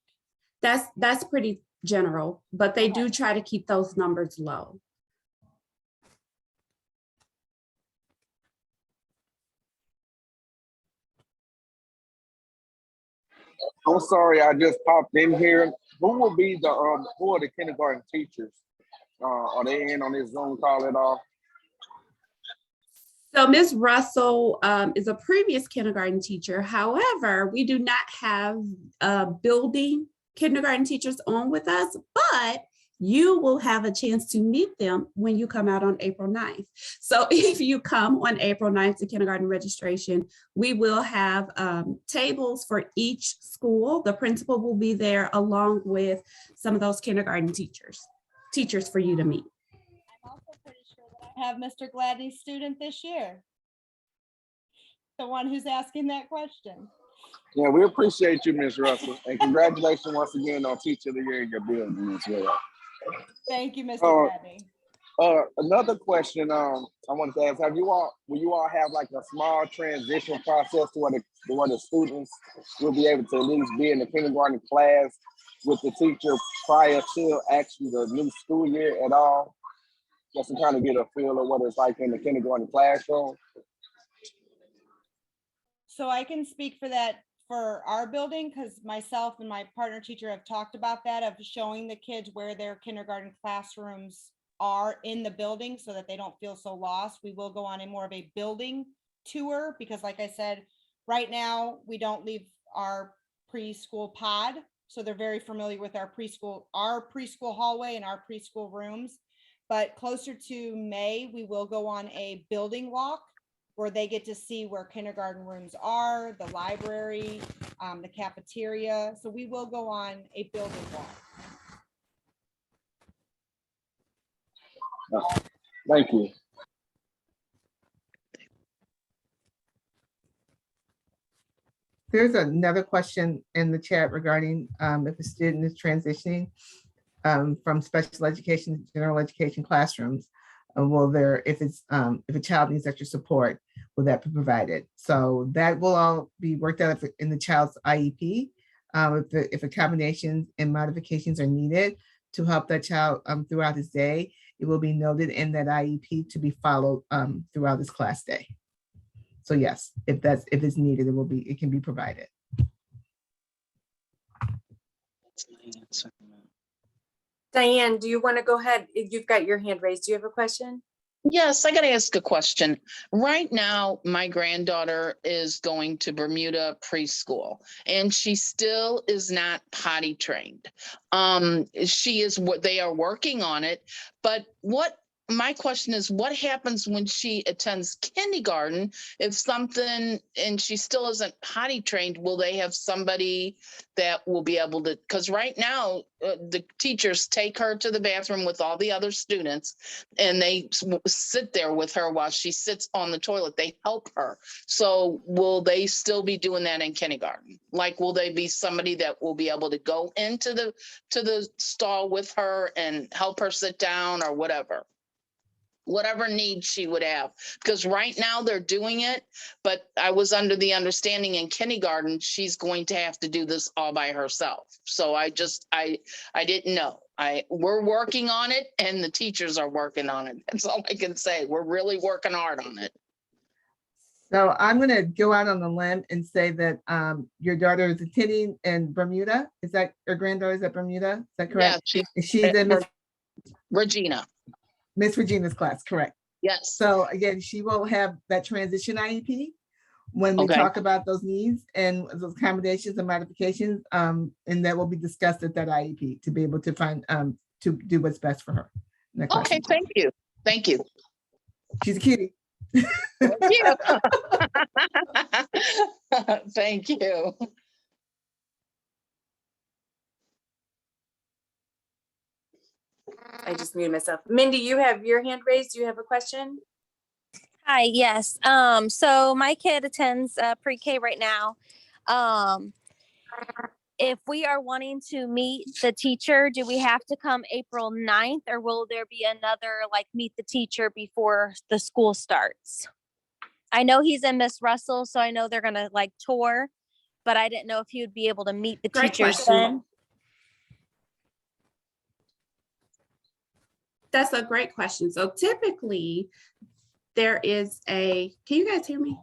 That's pretty general, but they do try to keep those numbers low. I'm sorry, I just popped in here. Who will be who are the kindergarten teachers? Are they in on this Zoom call at all? So Ms. Russell is a previous kindergarten teacher. However, we do not have building kindergarten teachers on with us, but you will have a chance to meet them when you come out on April 9th. So if you come on April 9th to kindergarten registration, we will have tables for each school. The principal will be there along with some of those kindergarten teachers for you to meet. I'm also pretty sure that I have Mr. Gladney's student this year. The one who's asking that question. Yeah, we appreciate you, Ms. Russell. And congratulations once again on Teacher of the Year in your building as well. Thank you, Mr. Gladney. Another question I wanted to ask, will you all have like a small transition process to where the students will be able to at least be in the kindergarten class with the teacher prior to actually the new school year at all? Just to kind of get a feel of what it's like in the kindergarten classroom. So I can speak for that for our building, because myself and my partner teacher have talked about that, of showing the kids where their kindergarten classrooms are in the building so that they don't feel so lost. We will go on a more of a building tour because, like I said, right now we don't leave our preschool pod. So they're very familiar with our preschool hallway and our preschool rooms. But closer to May, we will go on a building walk where they get to see where kindergarten rooms are, the library, the cafeteria. So we will go on a building walk. Thank you. There's another question in the chat regarding if a student is transitioning. from special education, general education classrooms? Will there, if a child needs extra support, will that be provided? So that will all be worked out in the child's IEP. If accommodations and modifications are needed to help that child throughout his day, it will be noted in that IEP to be followed throughout his class day. So yes, if it's needed, it can be provided. Diane, do you want to go ahead? You've got your hand raised. Do you have a question? Yes, I got to ask a question. Right now, my granddaughter is going to Bermuda preschool, and she still is not potty trained. She is what they are working on it, but my question is, what happens when she attends kindergarten if something and she still isn't potty trained? Will they have somebody that will be able to, because right now the teachers take her to the bathroom with all the other students and they sit there with her while she sits on the toilet. They help her. So will they still be doing that in kindergarten? Like, will they be somebody that will be able to go into the stall with her and help her sit down or whatever needs she would have? Because right now they're doing it, but I was under the understanding in kindergarten she's going to have to do this all by herself. So I didn't know. We're working on it and the teachers are working on it. That's all I can say. We're really working hard on it. So I'm going to go out on the limb and say that your daughter is attending in Bermuda. Is that your granddaughter is at Bermuda? Is that correct? Yeah, She's in Regina. Miss Regina's class, correct? Yes. So again, she will have that transition IEP when we Okay. talk about those needs and those accommodations and modifications, and that will be discussed at that IEP to be able to find to do what's best for her. Okay, thank you. Thank you. She's a cutie. Thank you. Thank you. I just muted myself. Mindy, you have your hand raised. Do you have a question? Hi, yes. So my kid attends pre-K right now. If we are wanting to meet the teacher, do we have to come April 9th, or will there be another like meet the teacher before the school starts? I know he's in Miss Russell, so I know they're gonna like tour, but I didn't know if he would be able to meet the Great teachers question. then. That's a great question. So typically there is can you guys hear me?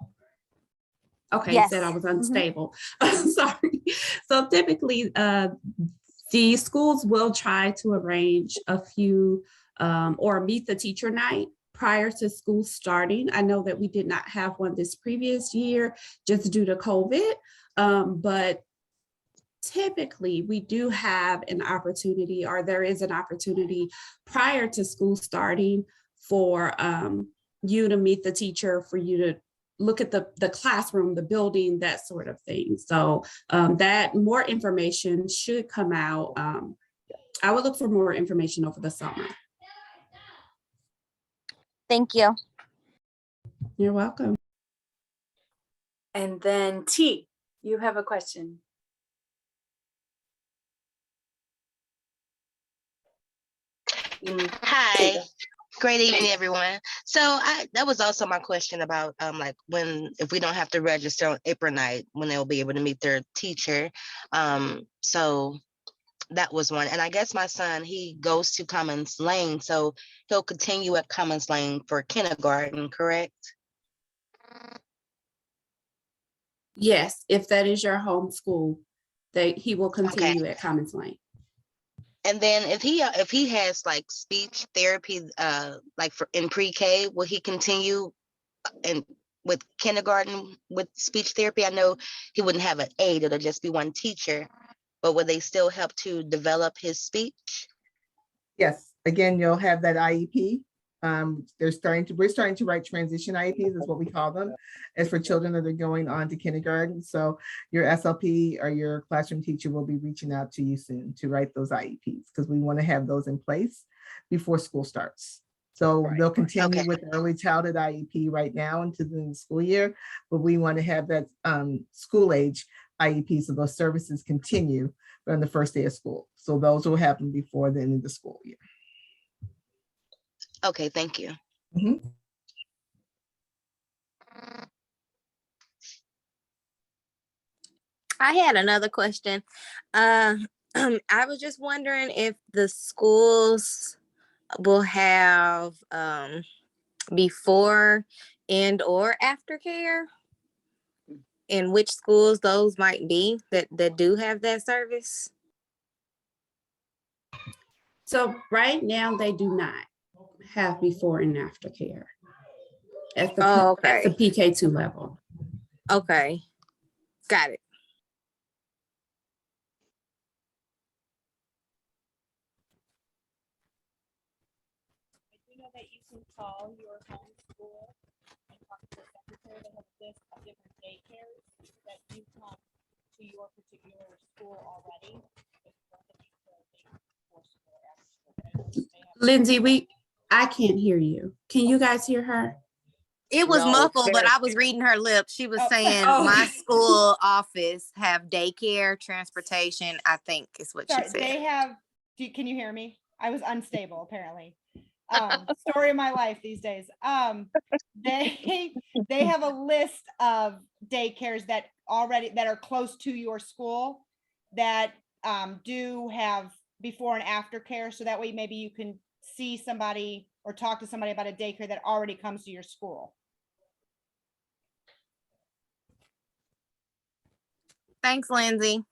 Okay, Yes. You said I was unstable. Sorry. So typically the schools will try to arrange a few or meet the teacher night prior to school starting. I know that we did not have one this previous year just due to COVID, but typically we do have an opportunity, or there is an opportunity prior to school starting for you to meet the teacher, for you to look at the classroom, the building, that sort of thing. So that more information should come out. I would look for more information over the summer. Thank you. You're welcome. And then T, you have a question. Hi, great evening, everyone. So that was also my question about like if we don't have to register on April 9th, when they'll be able to meet their teacher. So that was one. And I guess my son, he goes to Commons Lane, so he'll continue at Commons Lane for kindergarten, correct? Yes, if that is your home school, he will continue at Commons Lane. And then if he has like speech therapy, like in pre-K, will he continue with kindergarten with speech therapy? I know he wouldn't have an aide; it'll just be one teacher. But would they still help to develop his speech? Yes. Again, you'll have that IEP. We're starting to write transition IEPs, is what we call them, as for children that are going on to kindergarten. So your SLP or your classroom teacher will be reaching out to you soon to write those IEPs, because we want to have those in place before school starts. So they'll continue with early childhood IEP right now into the school year, but we want to have that school age IEP, so those services continue on the first day of school. So those will happen before the end of the school year. Okay, thank you. Mhm. I had another question. I was just wondering if the schools will have before and or after care, and which schools those might be that do have that service. So right now, they do not have before and after care at the, Oh, at the okay. PK2 level. Okay. Got it. I do know that you can call your home school and talk to the secretary. They have a list of different daycares that you come to your particular school already. If you want them to go before school or after school. But I know that they have- Lindsay, I can't hear you. Can you guys hear her? It was No, muffled, but very- I was reading her lips. She was Oh. saying Oh. my school office have daycare, transportation, I think is what Sorry, she said. they have, can you hear me? I was unstable apparently. Story of my life these days. They have a list of daycares that are close to your school that do have before and after care. So that way maybe you can see somebody or talk to somebody about a daycare that already comes to your school. Thanks, Lindsay.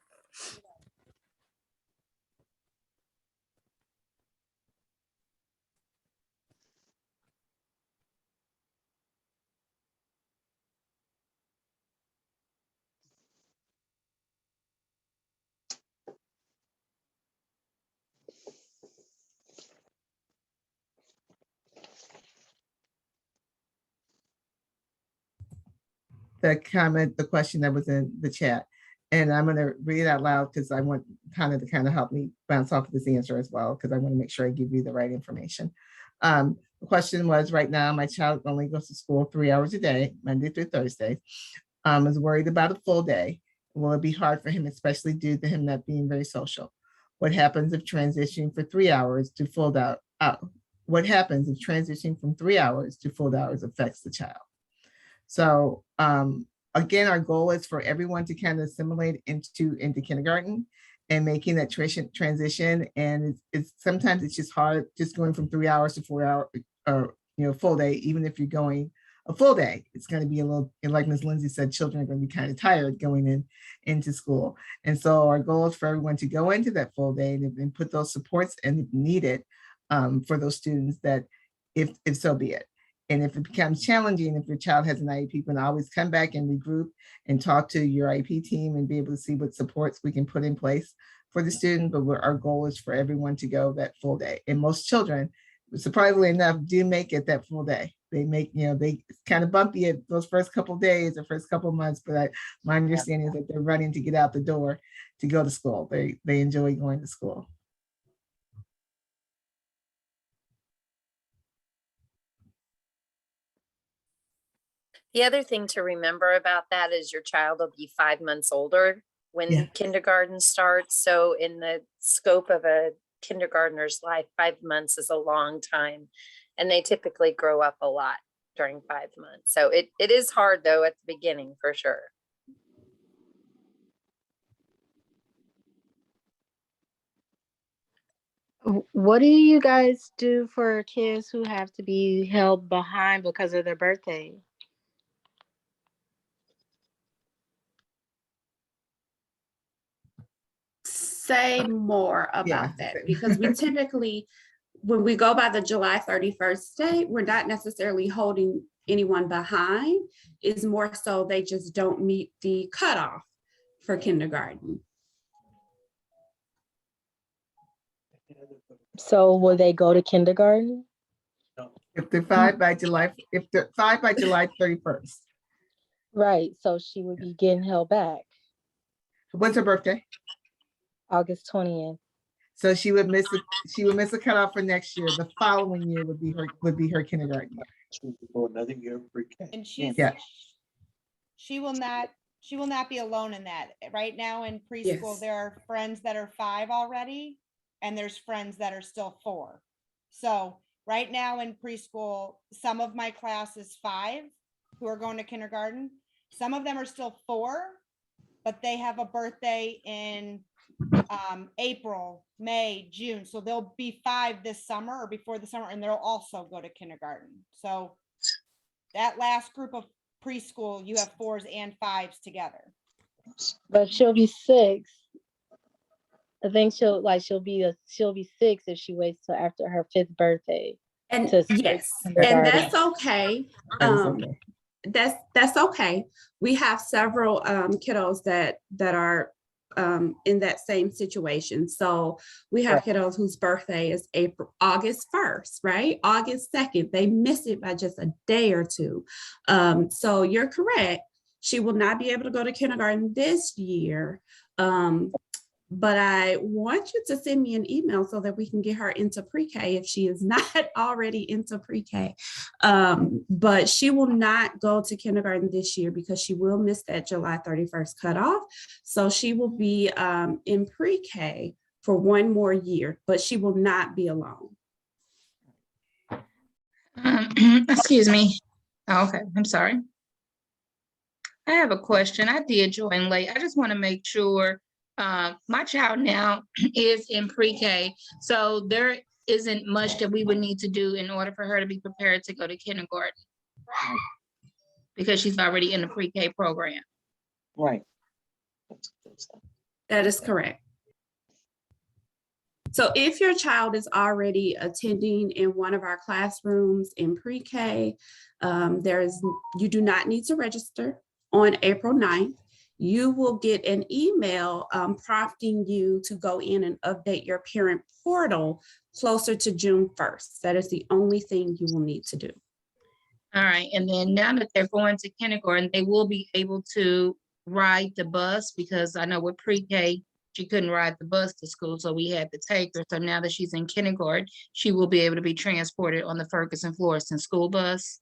The question that was in the chat. And I'm going to read it out loud because I want Tana to kind of help me bounce off of this answer as well, because I want to make sure I give you the right information. The question was, right now, my child only goes to school 3 hours a day, Monday through Thursday. Is worried about a full day. Will it be hard for him, especially due to him not being very social? What happens if transitioning for 3 hours to full hours? What happens if transitioning from 3 hours to full hours affects the child? So again, our goal is for everyone to kind of assimilate into kindergarten and making that transition. And it's sometimes it's just hard, just going from 3 hours to 4 hours, full day. Even if you're going a full day, it's going to be a little, and like Ms. Lindsay said, children are going to be kind of tired going into school. And so our goal is for everyone to go into that full day and put those supports and needed for those students that if so be it. And if it becomes challenging, if your child has an IEP, you can always come back and regroup and talk to your IEP team and be able to see what supports we can put in place for the student. But our goal is for everyone to go that full day. And most children, surprisingly enough, do make it that full day. They make, it's kind of bumpy at those first couple of days or first couple of months, but my understanding is that they're running to get out the door to go to school. They enjoy going to school. The other thing to remember about that is your child will be 5 months older when kindergarten starts. So in the scope of a kindergartner's life, 5 months is a long time. And they typically grow up a lot during 5 months. So it is hard though at the beginning for sure. What do you guys do for kids who have to be held behind because of their birthday? Say more about that, because we typically, when we go by the July 31st date, we're not necessarily holding anyone behind. It's more so they just don't meet the cutoff for kindergarten. So will they go to kindergarten? If they're 5 by July 31st. Right, so she would be getting held back. When's her birthday? August 20th. So she would miss a cutoff for next year. The following year would be her kindergarten year. And Yeah. she will not she will not be alone in that. Right now in preschool, Yes. there are friends that are 5 already, and there's friends that are still 4. So right now in preschool, some of my class is 5 who are going to kindergarten. Some of them are still 4, but they have a birthday in April, May, June. So they'll be 5 this summer or before the summer, and they'll also go to kindergarten. So that last group of preschool, you have 4s and 5s together. But she'll be 6. I think she'll be 6 if she waits till after her 5th birthday. And to start yes, and kindergarten. that's okay. That is okay. That's okay. We have several kiddos that are in that same situation. So we have kiddos whose birthday is August 1st, right? August 2nd. They miss it by just a day or two. So you're correct. She will not be able to go to kindergarten this year. But I want you to send me an email so that we can get her into pre-K if she is not already into pre-K. But she will not go to kindergarten this year because she will miss that July 31st cutoff. So she will be in pre-K for 1 more year, but she will not be alone. Excuse me. Oh, okay, I'm sorry. I have a question. I did join late. I just want to make sure my child now is in pre-K, so there isn't much that we would need to do in order for her to be prepared to go to kindergarten because she's already in the pre-K program. Right. That is correct. So if your child is already attending in one of our classrooms in pre-K, you do not need to register on April 9th. You will get an email prompting you to go in and update your parent portal closer to June 1st. That is the only thing you will need to do. All right, and then now that they're going to kindergarten, they will be able to ride the bus because I know with pre-K, she couldn't ride the bus to school, so we had to take her. So now that she's in kindergarten, she will be able to be transported on the Ferguson-Florissant school bus.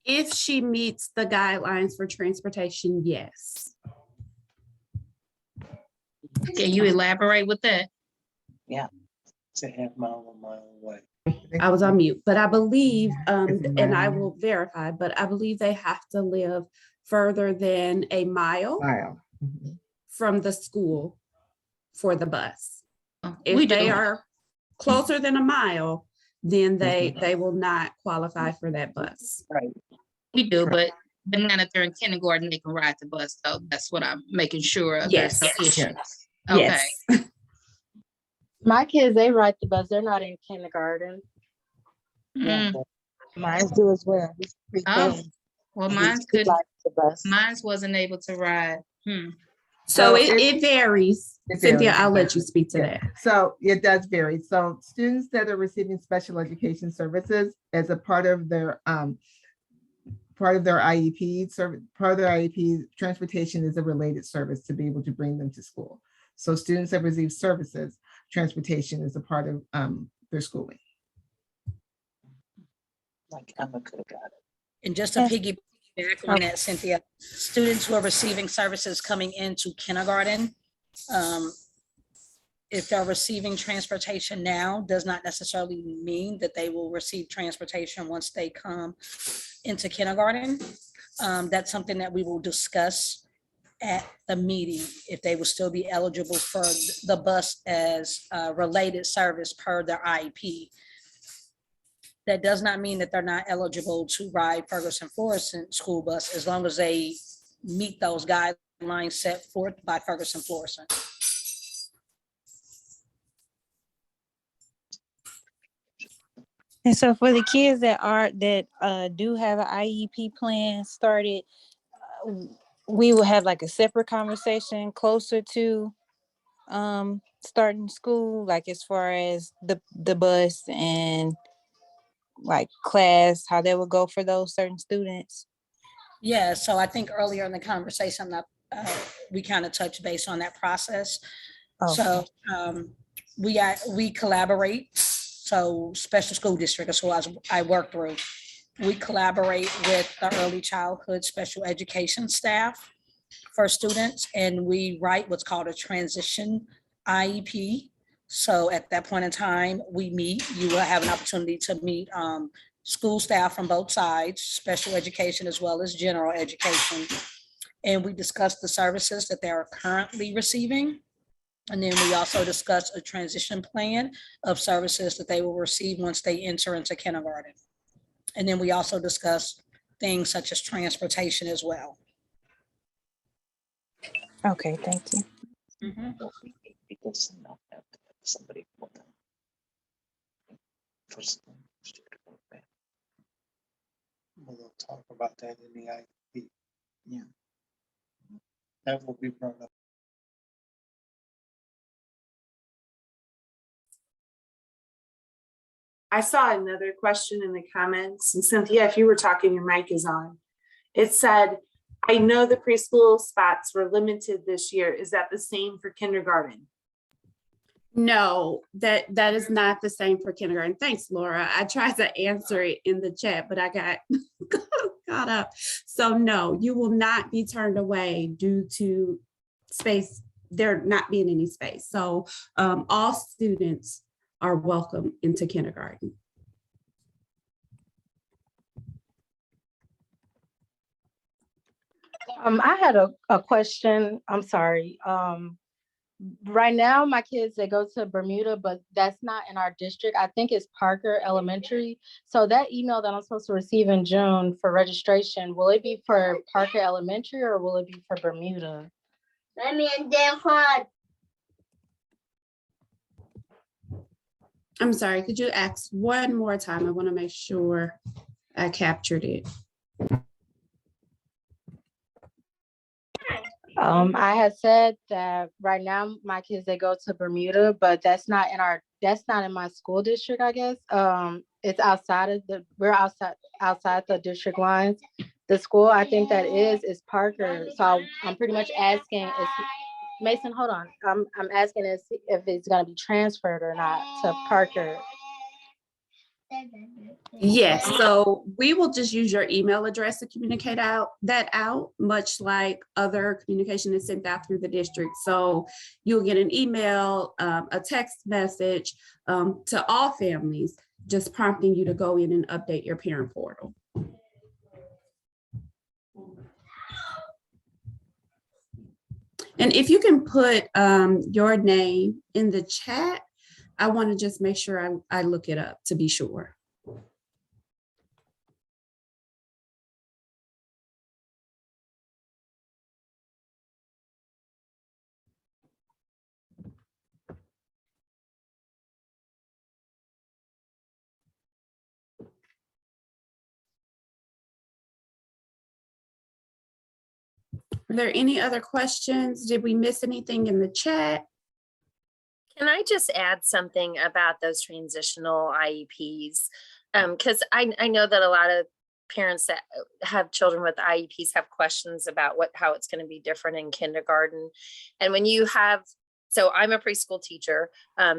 If she meets the guidelines for transportation, yes. Can you elaborate with that? Yeah. It's a half-mile away. I was on mute, but I believe, and I will verify, but I believe they have to live further than a mile from the school for the bus. If they are closer than a mile, then they will not qualify for that bus. Right. We do, but now that they're in kindergarten, they can ride the bus. So that's what I'm making sure of. Yes. There's no issue. Yes. Okay. My kids, they ride the bus. They're not in kindergarten. Mm. Mine do as well. He's pre-K. Oh, well, mine's He good. rides the bus. Mine's wasn't able to ride. So it varies. It Cynthia, varies. I'll let you speak to that. So it does vary. So students that are receiving special education services as a part of their IEP service, part of their IEP, transportation is a related service to be able to bring them to school. So students that receive services, transportation is a part of their schooling. Like Emma could have got it. And just to piggyback on that, Cynthia, students who are receiving services coming into kindergarten, if they're receiving transportation now, does not necessarily mean that they will receive transportation once they come into kindergarten. That's something that we will discuss at the meeting, if they will still be eligible for the bus as a related service per their IEP. That does not mean that they're not eligible to ride Ferguson-Florissant school bus as long as they meet those guidelines set forth by Ferguson-Florissant. And so for the kids that do have an IEP plan started, we will have like a separate conversation closer to starting school, like as far as the bus and like class, how they would go for those certain students. Yeah, so I think earlier in the conversation that we kind of touched base on that process. Okay. So we collaborate. So special school district is who I work through. We collaborate with the early childhood special education staff for students, and we write what's called a transition IEP. So at that point in time, we meet, you will have an opportunity to meet school staff from both sides, special education as well as general education. And we discuss the services that they are currently receiving. And then we also discuss a transition plan of services that they will receive once they enter into kindergarten. And then we also discuss things such as transportation as well. Okay, thank you. Because now I have to have somebody for them. First, we'll talk about that in the IEP. Yeah. That will be brought up. I saw another question in the comments, and Cynthia, if you were talking, your mic is on. It said, I know the preschool spots were limited this year. Is that the same for kindergarten? No, that is not the same for kindergarten. Thanks, Laura. I tried to answer it in the chat, but I got caught up. So no, you will not be turned away due to space, there not being any space. So all students are welcome into kindergarten. I had a question. I'm sorry. Right now, my kids, they go to Bermuda, but that's not in our district. I think it's Parker Elementary. So that email that I'm supposed to receive in June for registration, will it be for Parker Elementary or will it be for Bermuda? I'm sorry, could you ask one more time? I want to make sure I captured it. I had said that right now my kids, they go to Bermuda, but that's not in my school district, I guess. It's we're outside the district lines. The school I think that is Parker. So I'm pretty much asking, Mason, hold on. I'm asking if it's gonna be transferred or not to Parker. Yes, so we will just use your email address to communicate that out, much like other communication is sent out through the district. So you'll get an email, a text message to all families, just prompting you to go in and update your parent portal. And if you can put your name in the chat, I want to just make sure I look it up to be sure. Are there any other questions? Did we miss anything in the chat? Can I just add something about those transitional IEPs? Because I know that a lot of parents that have children with IEPs have questions about how it's going to be different in kindergarten. And when you have, so I'm a preschool teacher,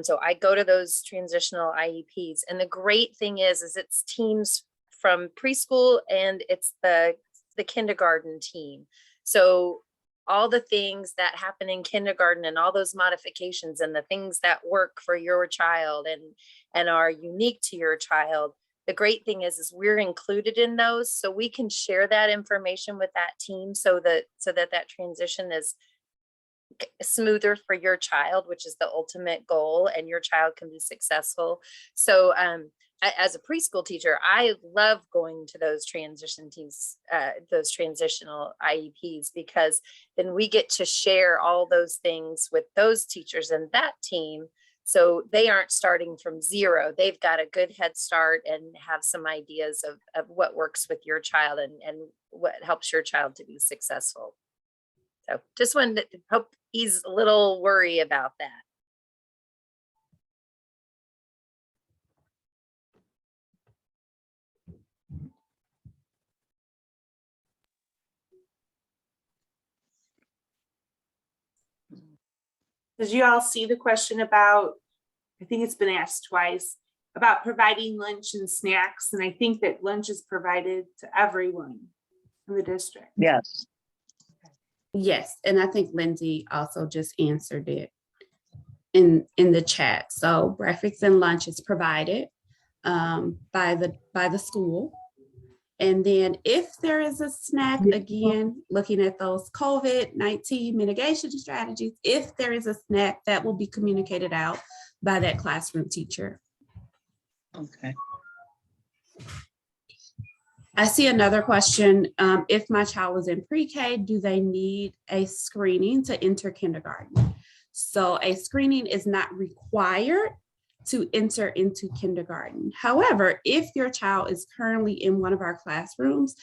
so I go to those transitional IEPs. And the great thing is it's teams from preschool and it's the kindergarten team. So all the things that happen in kindergarten and all those modifications and the things that work for your child and are unique to your child. The great thing is we're included in those, so we can share that information with that team so that transition is smoother for your child, which is the ultimate goal, and your child can be successful. So as a preschool teacher, I love going to those transition teams, those transitional IEPs, because then we get to share all those things with those teachers and that team. So they aren't starting from zero. They've got a good head start and have some ideas of what works with your child and what helps your child to be successful. So just wanted to hope he's a little worried about that. Did you all see the question about, I think it's been asked twice, about providing lunch and snacks. And I think that lunch is provided to everyone in the district. Yes. Yes, and I think Lindsay also just answered it in the chat. So breakfast and lunch is provided by the school. And then if there is a snack, again, looking at those COVID-19 mitigation strategies, if there is a snack, that will be communicated out by that classroom teacher. Okay. I see another question. If my child was in pre-K, do they need a screening to enter kindergarten? So a screening is not required to enter into kindergarten. However, if your child is currently in one of our classrooms,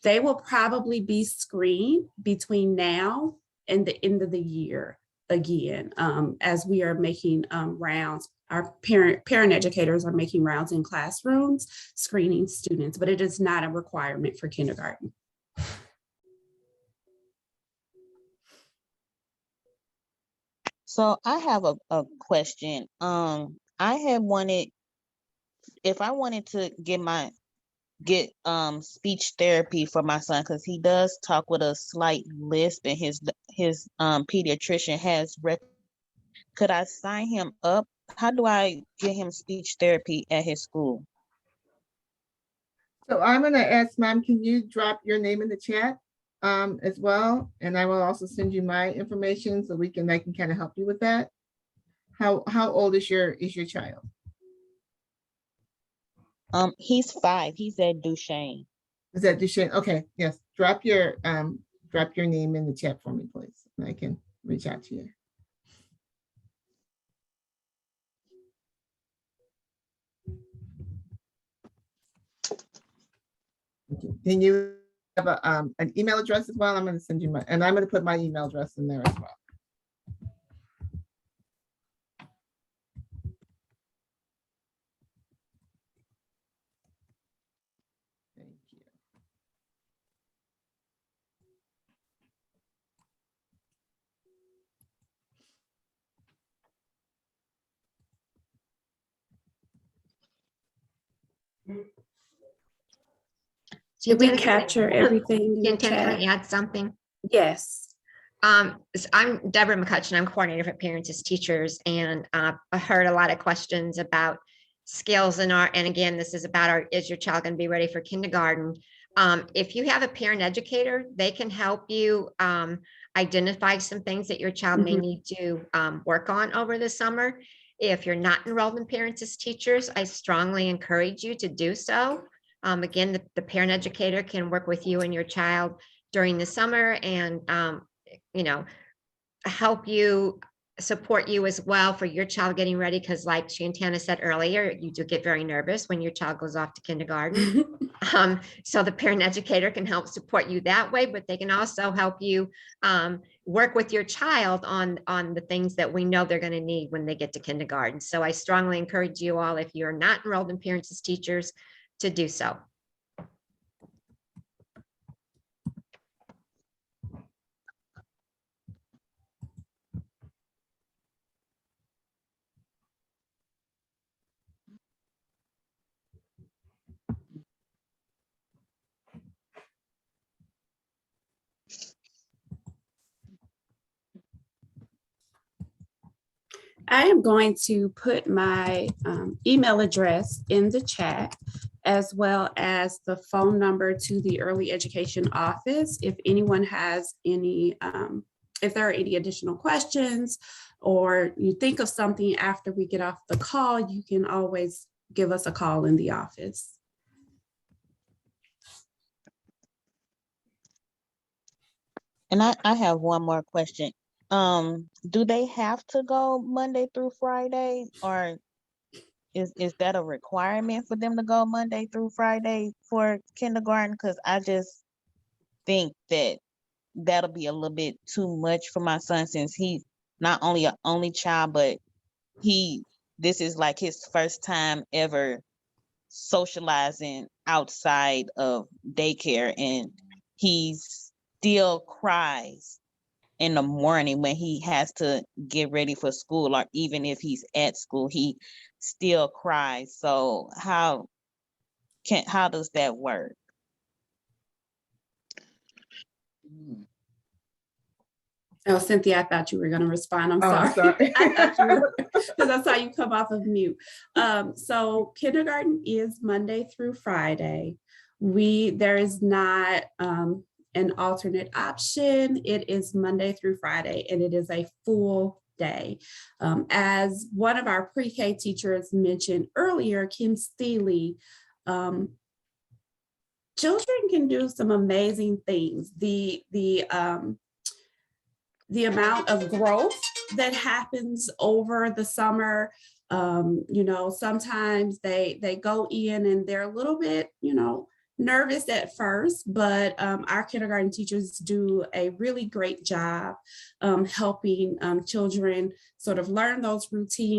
they will probably be screened between now and the end of the year again, as we are making rounds. Our parent educators are making rounds in classrooms, screening students, but it is not a requirement for kindergarten. So I have a question. I had wanted, if I wanted to get speech therapy for my son, because he does talk with a slight lisp, and his pediatrician has could I sign him up? How do I get him speech therapy at his school? So I'm gonna ask, ma'am, can you drop your name in the chat as well? And I will also send you my information so I can kind of help you with that. How old is your child? He's 5. He's at Duchesne. Is that Duchesne? Okay, yes. Drop your name in the chat for me, please, and I can reach out to you. Okay. Can you have an email address as well? I'm going to send you and I'm going to put my email address in there as well. Thank you. Did we capture everything in the Can I chat? add something? Yes. I'm Deborah McCutcheon. I'm coordinator for parents as teachers, and I heard a lot of questions about skills and again, this is about is your child going to be ready for kindergarten? If you have a parent educator, they can help you identify some things that your child may need to work on over the summer. If you're not enrolled in parents as teachers, I strongly encourage you to do so. Again, the parent educator can work with you and your child during the summer and help you, support you as well for your child getting ready, because like Shantana said earlier, you do get very nervous when your child goes off to kindergarten. So the parent educator can help support you that way, but they can also help you work with your child on the things that we know they're going to need when they get to kindergarten. So I strongly encourage you all, if you're not enrolled in parents as teachers, to do so. I am going to put my email address in the chat, as well as the phone number to the early education office. If anyone has any, if there are any additional questions, or you think of something after we get off the call, you can always give us a call in the office. And I have one more question. Do they have to go Monday through Friday, or is that a requirement for them to go Monday through Friday for kindergarten? Because I just think that that'll be a little bit too much for my son, since he's not only an only child, but this is like his first time ever socializing outside of daycare, and he still cries in the morning when he has to get ready for school, or even if he's at school, he still cries. So how does that work? Oh, Cynthia, I thought you were going to respond. I'm Oh, sorry. I'm sorry. I thought you were, because I saw you come off of mute. So kindergarten is Monday through Friday. There is not an alternate option. It is Monday through Friday, and it is a full day. As one of our pre-K teachers mentioned earlier, Kim Steely, children can do some amazing things. The amount of growth that happens over the summer, sometimes they go in and they're a little bit, nervous at first, but our kindergarten teachers do a really great job helping children sort of learn those routines